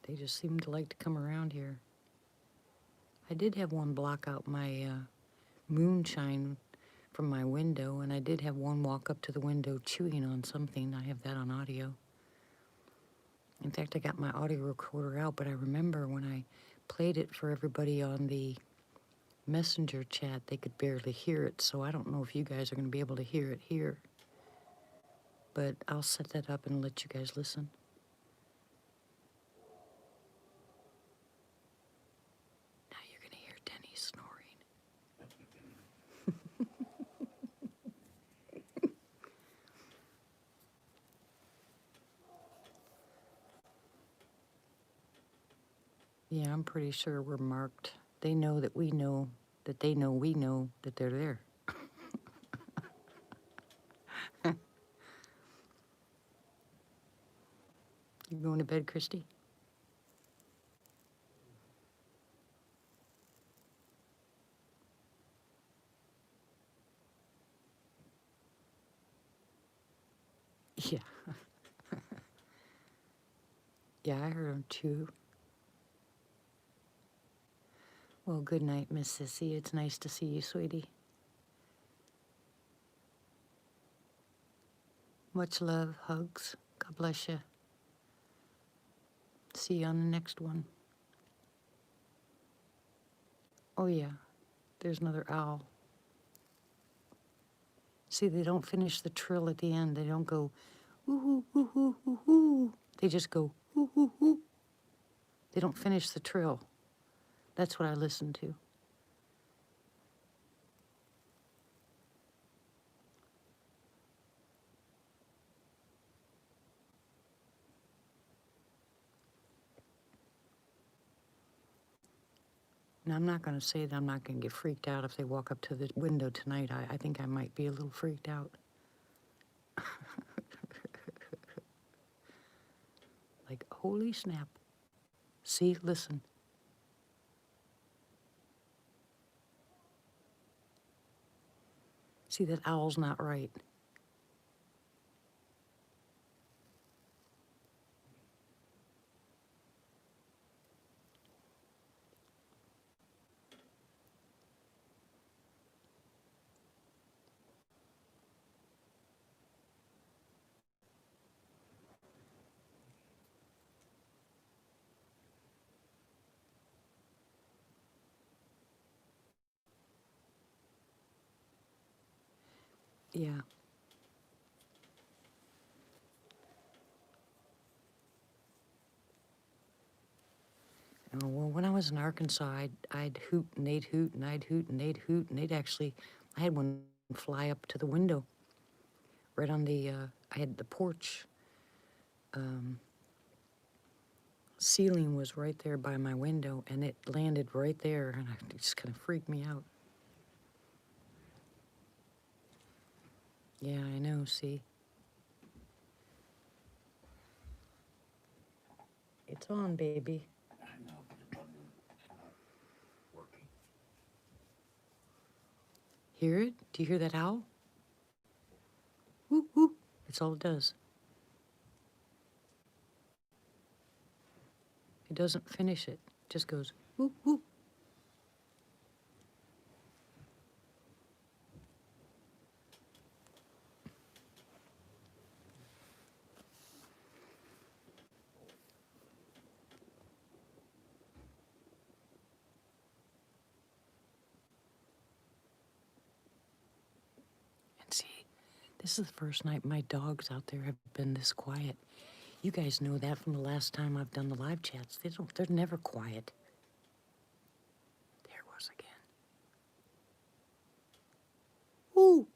they just seem to like to come around here. I did have one block out my moonshine from my window, and I did have one walk up to the window chewing on something. I have that on audio. In fact, I got my audio recorder out, but I remember when I played it for everybody on the messenger chat, they could barely hear it, so I don't know if you guys are going to be able to hear it here. But I'll set that up and let you guys listen. Now you're going to hear Denny snoring. Yeah, I'm pretty sure we're marked. They know that we know that they know we know that they're there. You going to bed, Christy? Yeah. Yeah, I heard him too. Well, good night, Miss Sissy. It's nice to see you, sweetie. Much love, hugs. God bless you. See you on the next one. Oh, yeah, there's another owl. See, they don't finish the trill at the end. They don't go, ooh, ooh, ooh, ooh, ooh, ooh. They just go, ooh, ooh, ooh. They don't finish the trill. That's what I listen to. Now, I'm not going to say that I'm not going to get freaked out if they walk up to the window tonight. I think I might be a little freaked out. Like, holy snap. See, listen. See, that owl's not right. Yeah. Oh, well, when I was in Arkansas, I'd hoot and they'd hoot and I'd hoot and they'd hoot and they'd actually, I had one fly up to the window, right on the, I had the porch. Ceiling was right there by my window and it landed right there and it just kind of freaked me out. Yeah, I know, see. It's on, baby. I know, but the button is not working. Hear it? Do you hear that owl? Whoop, whoop. That's all it does. doesn't finish it. Just goes, whoop, whoop. And see, this is the first night my dogs out there have been this quiet. You guys know that from the last time I've done the live chats. They're never quiet. There it was again. Woo!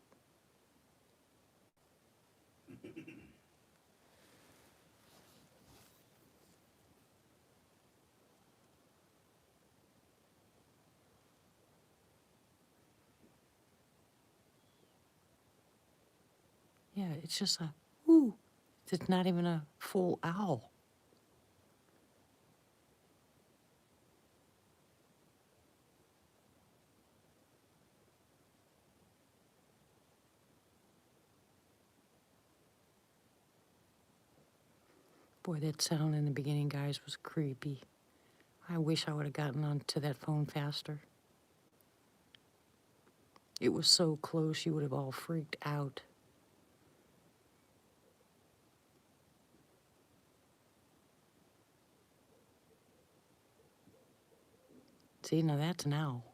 Yeah, it's just a woo. It's not even a full owl. Boy, that sound in the beginning, guys, was creepy. I wish I would have gotten onto that phone faster. It was so close, you would have all freaked out. See, now that's an owl.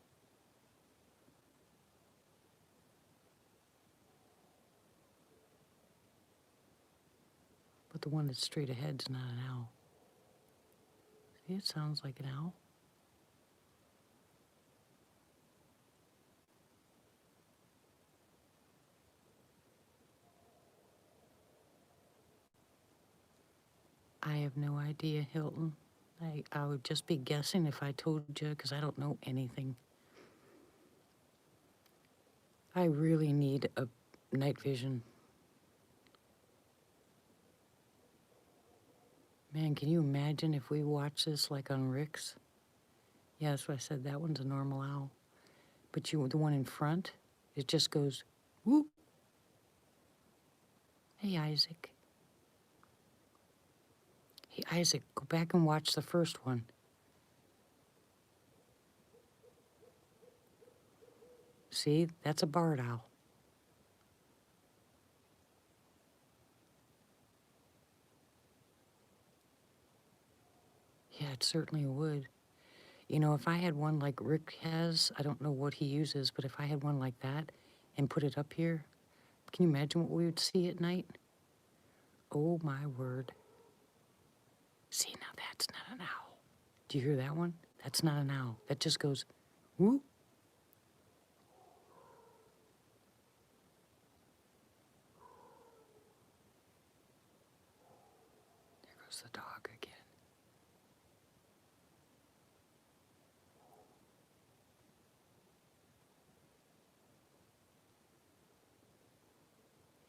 But the one that's straight ahead's not an owl. See, it sounds like an owl. I have no idea, Hilton. I would just be guessing if I told you, because I don't know anything. I really need a night vision. Man, can you imagine if we watch this like on Rick's? Yeah, that's what I said. That one's a normal owl. But the one in front, it just goes, whoop. Hey, Isaac. Hey, Isaac, go back and watch the first one. See, that's a barred owl. Yeah, it certainly would. You know, if I had one like Rick has, I don't know what he uses, but if I had one like that and put it up here, can you imagine what we would see at night? Oh, my word. See, now that's not an owl. Do you hear that one? That's not an owl. That just goes, whoop. There goes the dog again.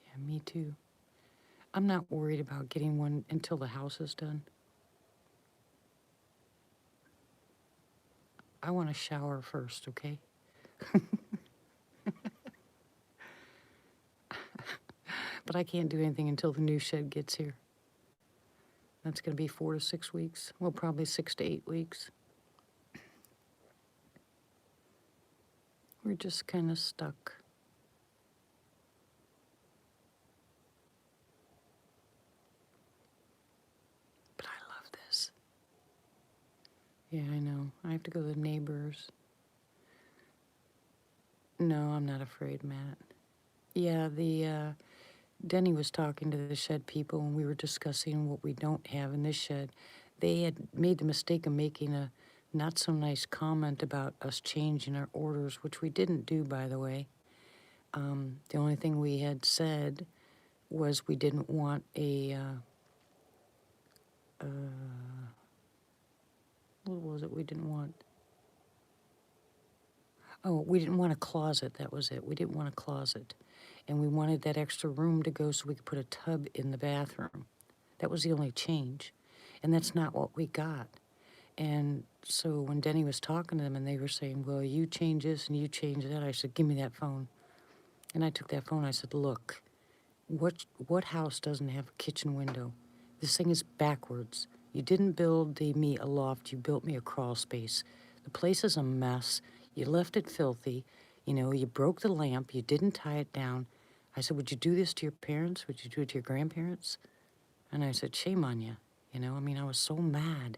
Yeah, me too. I'm not worried about getting one until the house is done. I want to shower first, okay? But I can't do anything until the new shed gets here. That's going to be 4 to 6 weeks. Well, probably 6 to 8 weeks. We're just kind of stuck. But I love this. Yeah, I know. I have to go to the neighbors. No, I'm not afraid, Matt. Yeah, Denny was talking to the shed people, and we were discussing what we don't have in this shed. They had made the mistake of making a not so nice comment about us changing our orders, which we didn't do, by the way. The only thing we had said was we didn't want what was it we didn't want? Oh, we didn't want a closet, that was it. We didn't want a closet. And we wanted that extra room to go so we could put a tub in the bathroom. That was the only change. And that's not what we got. And so when Denny was talking to them and they were saying, well, you change this and you change that, I said, give me that phone. And I took that phone, I said, look, what house doesn't have a kitchen window? This thing is backwards. You didn't build me a loft, you built me a crawl space. The place is a mess. You left it filthy. You know, you broke the lamp, you didn't tie it down. I said, would you do this to your parents? Would you do it to your grandparents? And I said, shame on you. You know, I mean, I was so mad.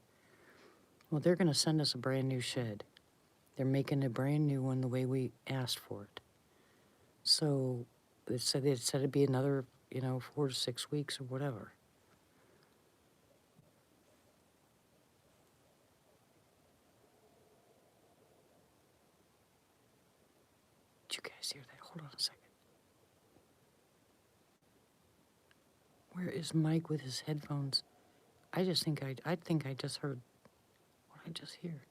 Well, they're going to send us a brand new shed. They're making a brand new one the way we asked for it. So it said it'd be another, 4 to 6 weeks or whatever. Did you guys hear that? Hold on a second. Where is Mike with his headphones? I think I just heard what I just hear.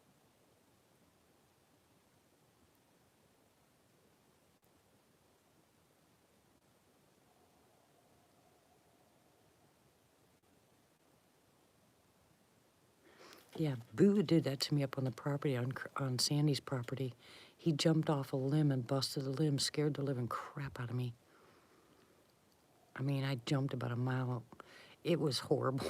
Yeah, Boo did that to me up on the property, on Sandy's property. He jumped off a limb and busted a limb, scared the living crap out of me. I mean, I jumped about a mile. It was horrible.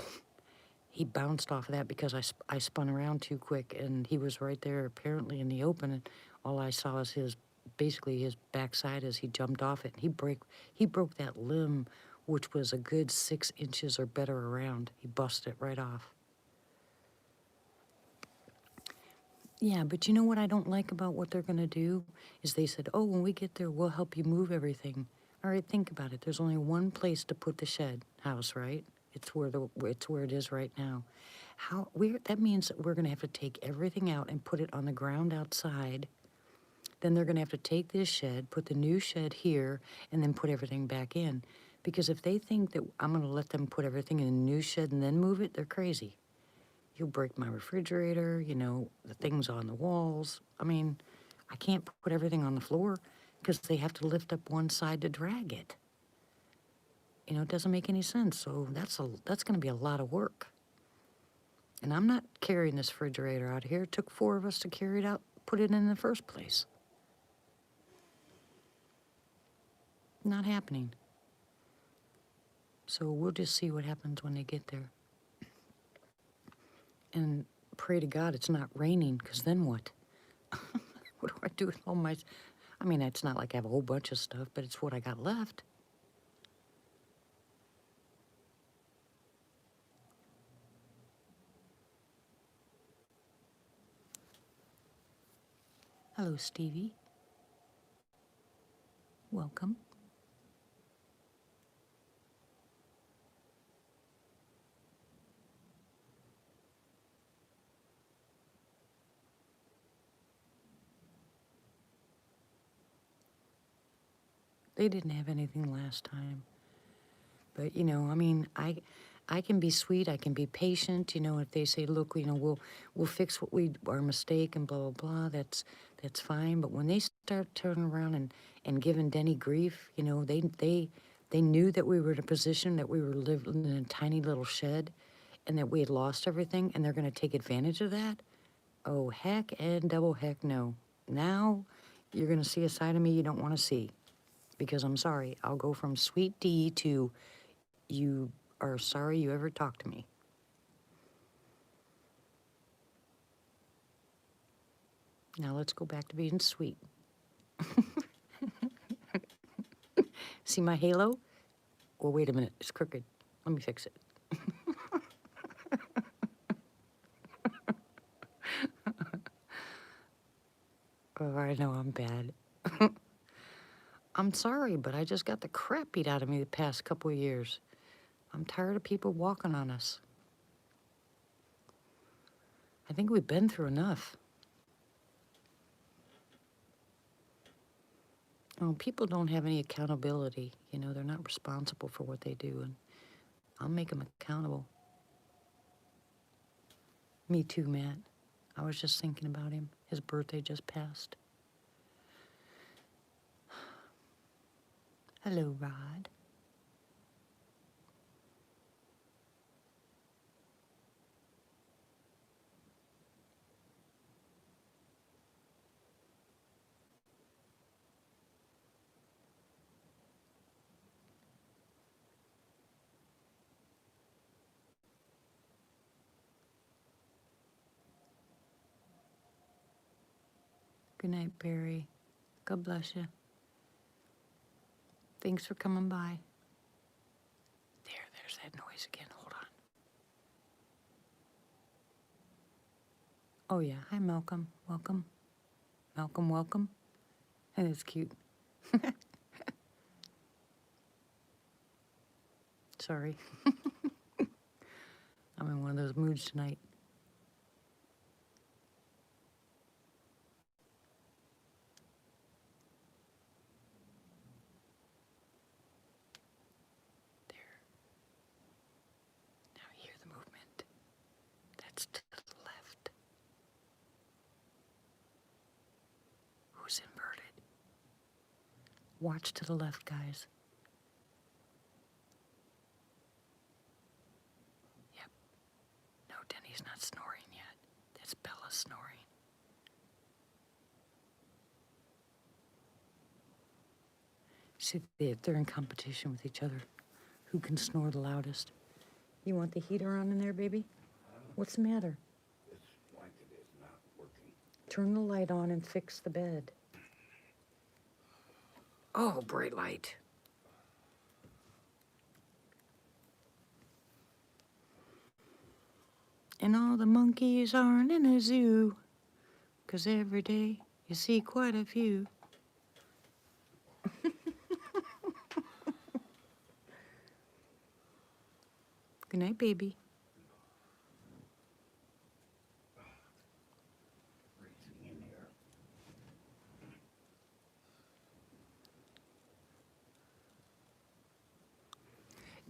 He bounced off of that because I spun around too quick, and he was right there apparently in the open, and all I saw was basically his backside as he jumped off it. He broke that limb, which was a good 6 inches or better around. He busted it right off. Yeah, but you know what I don't like about what they're gonna do is they said, oh, when we get there, we'll help you move everything. All right, think about it. There's only one place to put the shed house, right? It's where it is right now. That means that we're gonna have to take everything out and put it on the ground outside. Then they're gonna have to take this shed, put the new shed here, and then put everything back in. Because if they think that I'm gonna let them put everything in a new shed and then move it, they're crazy. You'll break my refrigerator, the things on the walls. I mean, I can't put everything on the floor because they have to lift up one side to drag it. It doesn't make any sense. So that's going to be a lot of work. And I'm not carrying this refrigerator out here. It took 4 of us to carry it out, put it in the first place. Not happening. So we'll just see what happens when they get there. And pray to God it's not raining, because then what? What do I do with all my... I mean, it's not like I have a whole bunch of stuff, but it's what I got left. Hello, Stevie. Welcome. They didn't have anything last time. But, I mean, I can be sweet, I can be patient, if they say, look, we'll fix our mistake and blah, blah, blah, that's fine. But when they start turning around and giving Denny grief, they knew that we were in a position that we were living in a tiny little shed and that we had lost everything, and they're going to take advantage of that. Oh, heck and double heck no. Now you're going to see a side of me you don't want to see. Because I'm sorry, I'll go from sweet D to you are sorry you ever talked to me. Now let's go back to being sweet. See my halo? Well, wait a minute, it's crooked. Let me fix it. Oh, I know I'm bad. I'm sorry, but I just got the crap beat out of me the past couple of years. I'm tired of people walking on us. I think we've been through enough. People don't have any accountability. They're not responsible for what they do, and I'll make them accountable. Me too, Matt. I was just thinking about him. His birthday just passed. Hello, Rod. Good night, Barry. God bless you. Thanks for coming by. There's that noise again. Hold on. Oh, yeah. Hi, Malcolm. Welcome. Malcolm, welcome. And it's cute. Sorry. I'm in one of those moods tonight. There. Now hear the movement. That's to the left. Who's inverted? Watch to the left, guys. Yep. No, Denny's not snoring yet. That's Bella snoring. See, they're in competition with each other. Who can snore the loudest? You want the heater on in there, baby? What's the matter? This blanket is not working. Turn the light on and fix the bed. Oh, bright light. And all the monkeys aren't in a zoo, 'cause every day you see quite a few. Good night, baby. Freezing in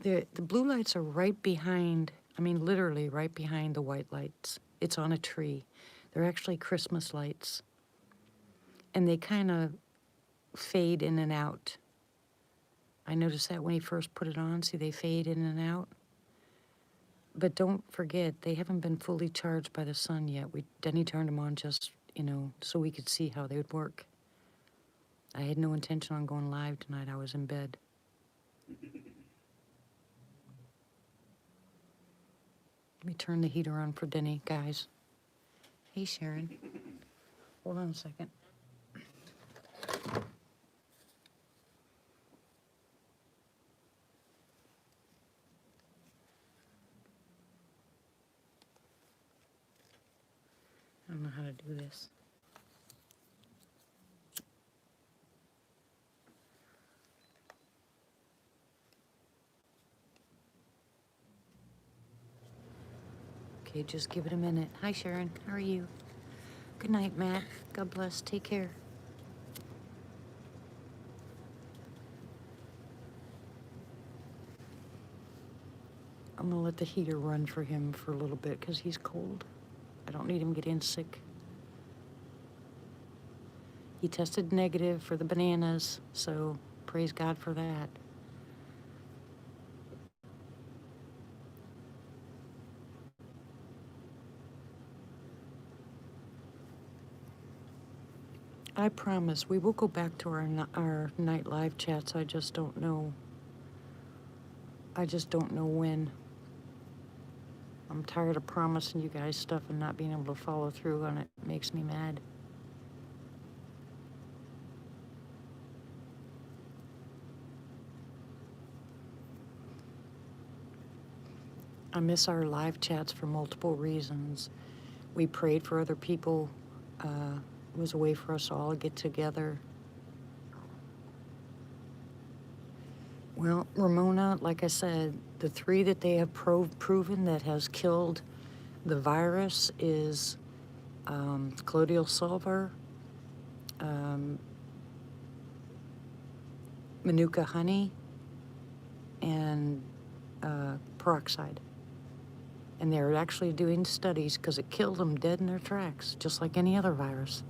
here. The blue lights are right behind, I mean, literally right behind the white lights. It's on a tree. They're actually Christmas lights. And they kind of fade in and out. I noticed that when he first put it on. See, they fade in and out. But don't forget, they haven't been fully charged by the sun yet. Denny turned them on just, so we could see how they would work. I had no intention on going live tonight. I was in bed. Let me turn the heater on for Denny, guys. Hey, Sharon. Hold on a second. I don't know how to do this. Okay, just give it a minute. Hi, Sharon. How are you? Good night, Matt. God bless. Take care. I'm gonna let the heater run for him for a little bit because he's cold. I don't need him getting sick. He tested negative for the bananas, so praise God for that. I promise we will go back to our night live chats. I just don't know. I just don't know when. I'm tired of promising you guys stuff and not being able to follow through on it. It makes me mad. I miss our live chats for multiple reasons. We prayed for other people. It was a way for us all to get together. Well, Ramona, like I said, the 3 that they have proven that has killed the virus is colloidal silver, Manuka honey, and peroxide. And they're actually doing studies because it killed them dead in their tracks, just like any other virus.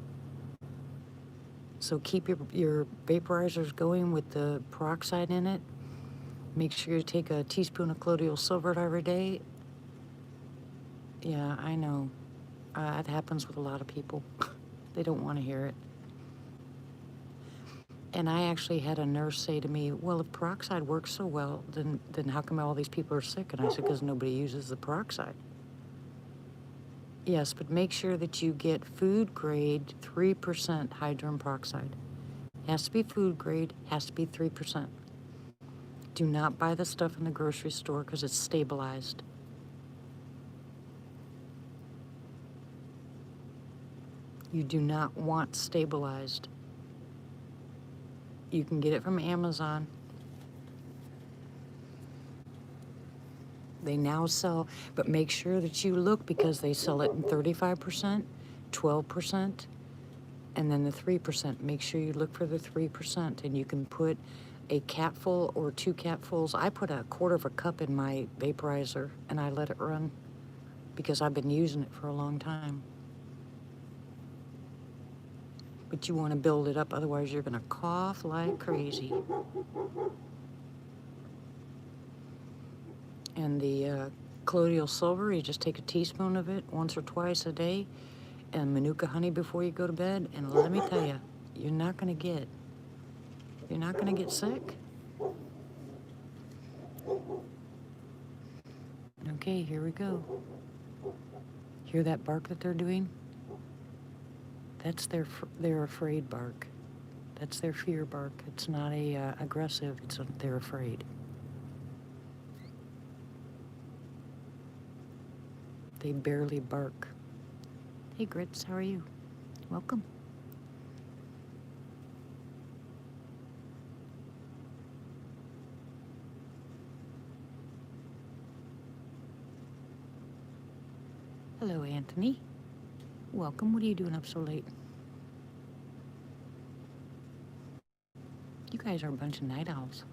So keep your vaporizers going with the peroxide in it. Make sure you take a teaspoon of colloidal silver every day. Yeah, I know. It happens with a lot of people. They don't want to hear it. And I actually had a nurse say to me, well, if peroxide works so well, then how come all these people are sick? And I said, because nobody uses the peroxide. Yes, but make sure that you get food grade 3% hydrogen peroxide. Has to be food grade, has to be 3%. Do not buy the stuff in the grocery store because it's stabilized. You do not want stabilized. You can get it from Amazon. They now sell, but make sure that you look because they sell it in 35%, 12%, and then the 3%. Make sure you look for the 3%, and you can put a capful or 2 capfuls. I put a quarter of a cup in my vaporizer and I let it run because I've been using it for a long time. But you want to build it up, otherwise you're going to cough like crazy. And the colloidal silver, you just take a teaspoon of it once or twice a day, and Manuka honey before you go to bed. And let me tell you, you're not going to get sick. Okay, here we go. Hear that bark that they're doing? That's their afraid bark. That's their fear bark. It's not aggressive. They're afraid. They barely bark. Hey, Grits, how are you? Welcome. Hello, Anthony. Welcome. What are you doing up so late? You guys are a bunch of night owls.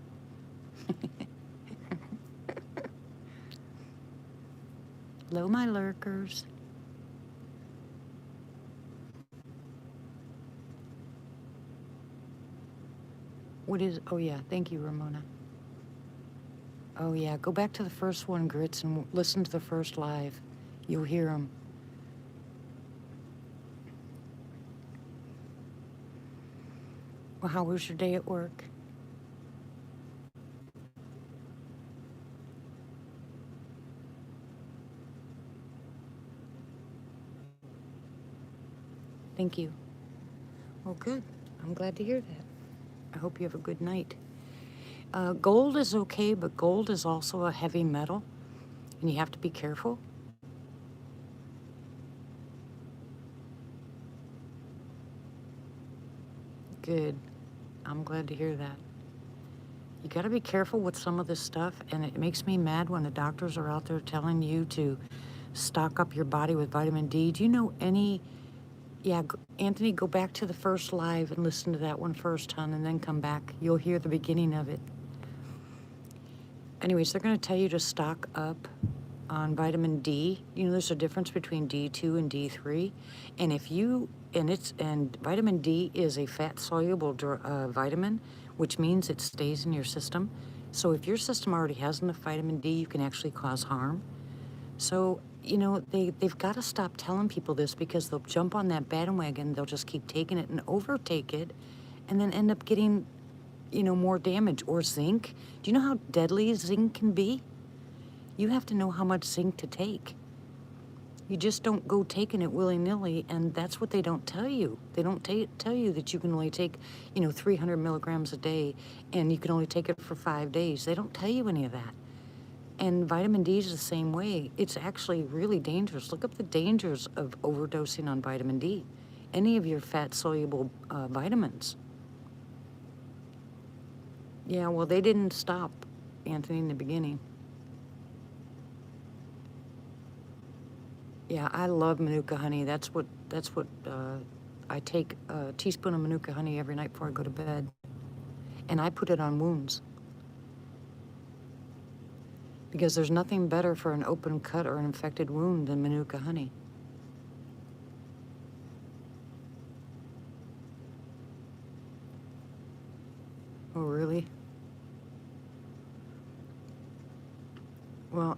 Hello, my lurkers. Oh yeah, thank you, Ramona. Oh yeah, go back to the first one, Grits, and listen to the first live. You'll hear them. Well, how was your day at work? Thank you. Well, good. I'm glad to hear that. I hope you have a good night. Gold is okay, but gold is also a heavy metal, and you have to be careful. Good. I'm glad to hear that. You got to be careful with some of this stuff, and it makes me mad when the doctors are out there telling you to stock up your body with vitamin D. Do you know any... Yeah, Anthony, go back to the first live and listen to that one first, hon, and then come back. You'll hear the beginning of it. Anyways, they're going to tell you to stock up on vitamin D. You know, there's a difference between D2 and D3. And and vitamin D is a fat-soluble vitamin, which means it stays in your system. So if your system already has enough vitamin D, you can actually cause harm. So, you know, they've got to stop telling people this because they'll jump on that bandwagon. They'll just keep taking it and overtake it and then end up getting, you know, more damage. Or zinc. Do you know how deadly zinc can be? You have to know how much zinc to take. You just don't go taking it willy-nilly, and that's what they don't tell you. They don't tell you that you can only take, you know, 300 milligrams a day, and you can only take it for 5 days. They don't tell you any of that. And vitamin D is the same way. It's actually really dangerous. Look up the dangers of overdosing on vitamin D. Any of your fat-soluble vitamins. Yeah, well, they didn't stop, Anthony, in the beginning. Yeah, I love Manuka honey. That's what I take a teaspoon of Manuka honey every night before I go to bed. And I put it on wounds. Because there's nothing better for an open cut or an infected wound than Manuka honey. Oh, really? Well,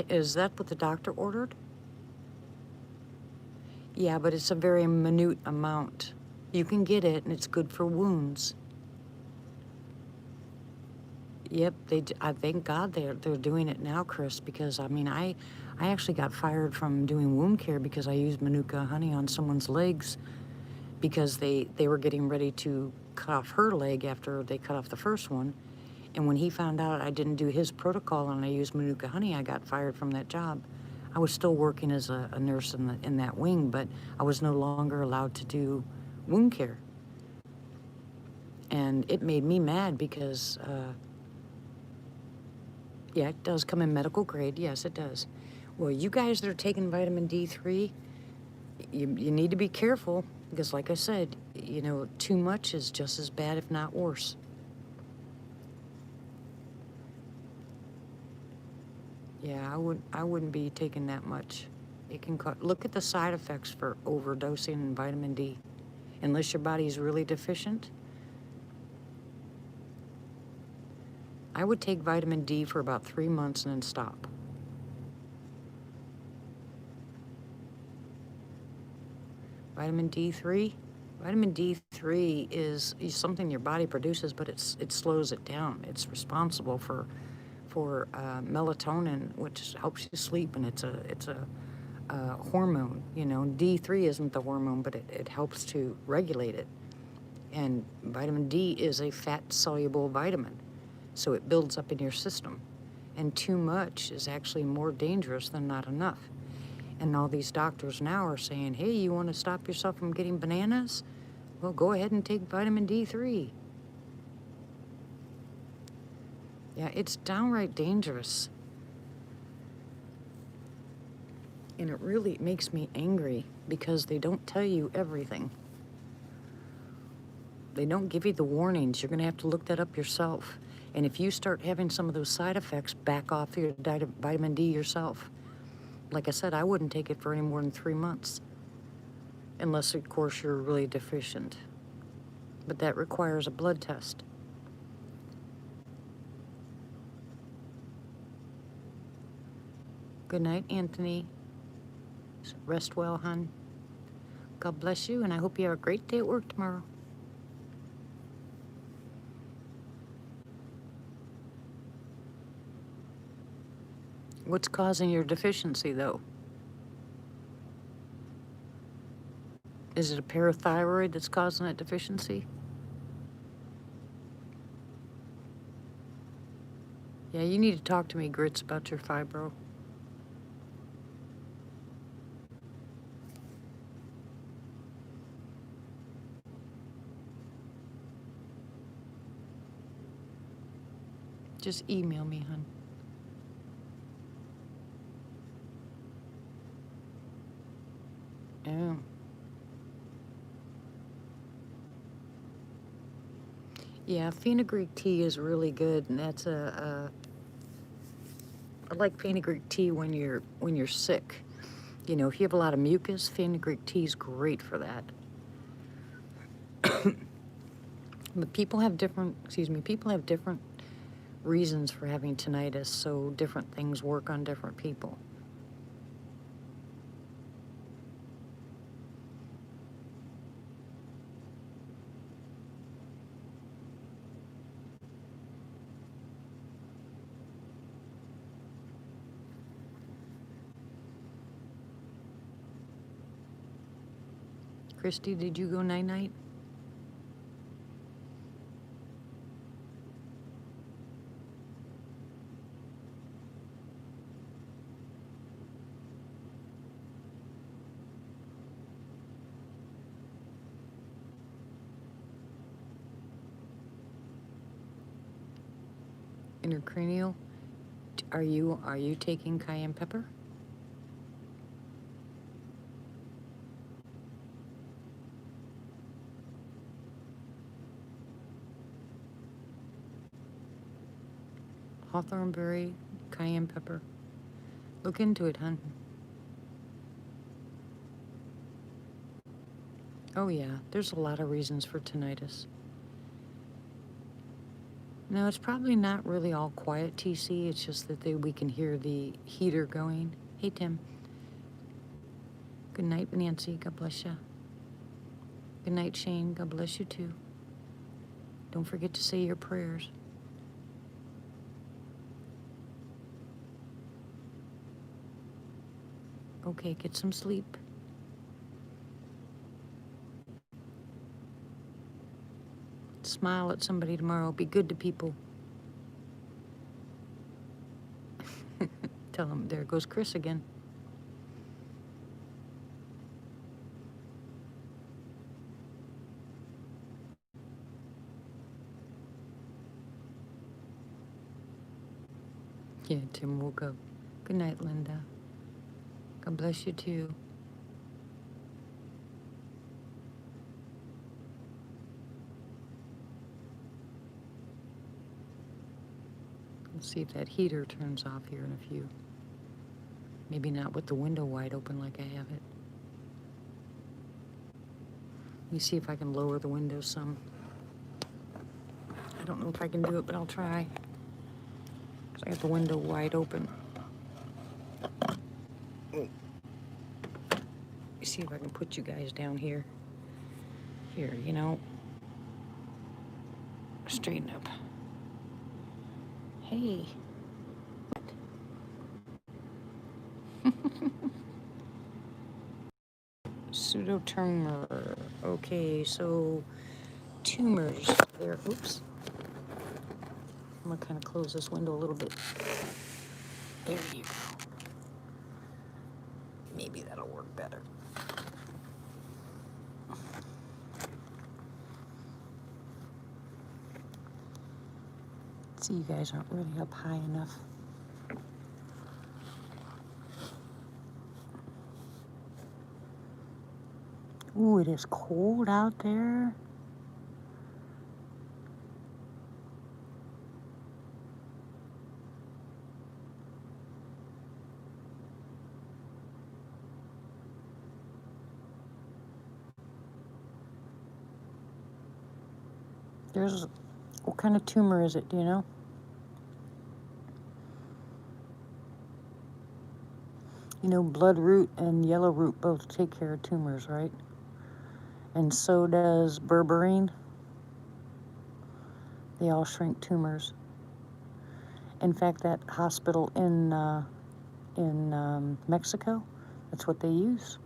is that what the doctor ordered? Yeah, but it's a very minute amount. You can get it, and it's good for wounds. Yep, I thank God they're doing it now, Chris, because I mean I actually got fired from doing wound care because I used Manuka honey on someone's legs because they were getting ready to cut off her leg after they cut off the first one. And when he found out I didn't do his protocol and I used Manuka honey, I got fired from that job. I was still working as a nurse in that wing, but I was no longer allowed to do wound care. And it made me mad because, yeah, it does come in medical grade. Yes, it does. Well, you guys that are taking vitamin D3, you need to be careful because, like I said, you know, too much is just as bad, if not worse. Yeah, I wouldn't be taking that much. It can look at the side effects for overdosing in vitamin D. Unless your body's really deficient, I would take vitamin D for about 3 months and then stop. Vitamin D3? Vitamin D3 is something your body produces, but it slows it down. It's responsible for melatonin, which helps you sleep, and it's a hormone. You know, D3 isn't the hormone, but it helps to regulate it. And vitamin D is a fat-soluble vitamin, so it builds up in your system. And too much is actually more dangerous than not enough. And all these doctors now are saying, hey, you want to stop yourself from getting bananas? Well, go ahead and take vitamin D3. Yeah, it's downright dangerous. And it really makes me angry because they don't tell you everything. They don't give you the warnings. You're going to have to look that up yourself. And if you start having some of those side effects, back off your vitamin D yourself. Like I said, I wouldn't take it for any more than 3 months. Unless, of course, you're really deficient. But that requires a blood test. Good night, Anthony. Rest well, hon. God bless you, and I hope you have a great day at work tomorrow. What's causing your deficiency, though? Is it a parathyroid that's causing that deficiency? Yeah, you need to talk to me, Grits, about your fibro. Just email me, hon. Oh. Yeah, fenugreek tea is really good, and that's I like fenugreek tea when you're sick. You know, if you have a lot of mucus, fenugreek tea is great for that. But people have different reasons for having tinnitus, so different things work on different people. Christy, did you go night-night? Intracranial? Are you taking cayenne pepper? Hawthorn berry, cayenne pepper. Look into it, hon. Oh yeah, there's a lot of reasons for tinnitus. No, it's probably not really all quiet, TC. It's just that we can hear the heater going. Hey, Tim. Good night, Nancy. God bless you. Good night, Shane. God bless you, too. Don't forget to say your prayers. Okay, get some sleep. Smile at somebody tomorrow. Be good to people. Tell them, there goes Chris again. Yeah, Tim woke up. Good night, Linda. God bless you too. Let's see if that heater turns off here in a few. Maybe not with the window wide open like I have it. Let me see if I can lower the window some. I don't know if I can do it, but I'll try. 'Cause I got the window wide open. Let me see if I can put you guys down here. Here, you know. Straighten up. Hey. Pseudotumor. Okay, so tumors there. Oops. I'm gonna kind of close this window a little bit. There you go. Maybe that'll work better. See, you guys aren't really up high enough. Ooh, it is cold out there. What kind of tumor is it, do you know? You know, bloodroot and yellowroot both take care of tumors, right? And so does berberine. They all shrink tumors. In fact, that hospital in Mexico, that's what they use.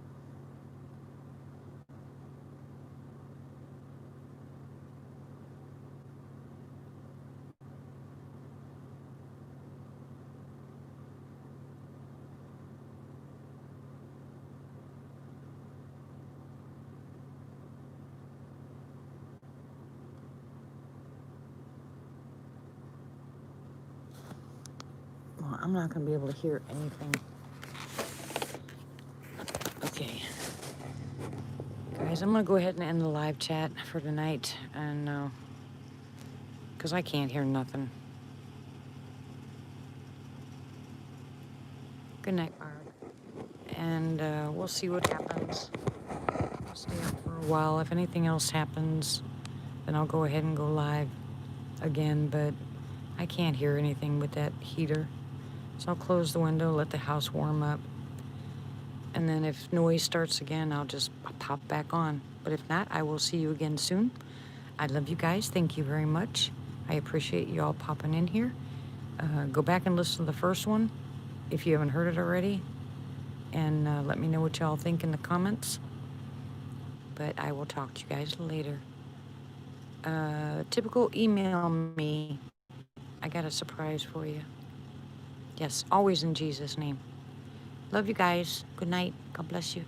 Well, I'm not going to be able to hear anything. Okay. Guys, I'm going to go ahead and end the live chat for tonight. And, because I can't hear nothing. Good night, Barb. And we'll see what happens. I'll stay up for a while. If anything else happens, then I'll go ahead and go live again. But I can't hear anything with that heater. So I'll close the window, let the house warm up. And then if noise starts again, I'll just pop back on. But if not, I will see you again soon. I love you guys. Thank you very much. I appreciate you all popping in here. Go back and listen to the first one if you haven't heard it already. And let me know what y'all think in the comments. But I will talk to you guys later. Typical, email me. I got a surprise for you. Yes, always in Jesus' name. Love you guys. Good night. God bless you.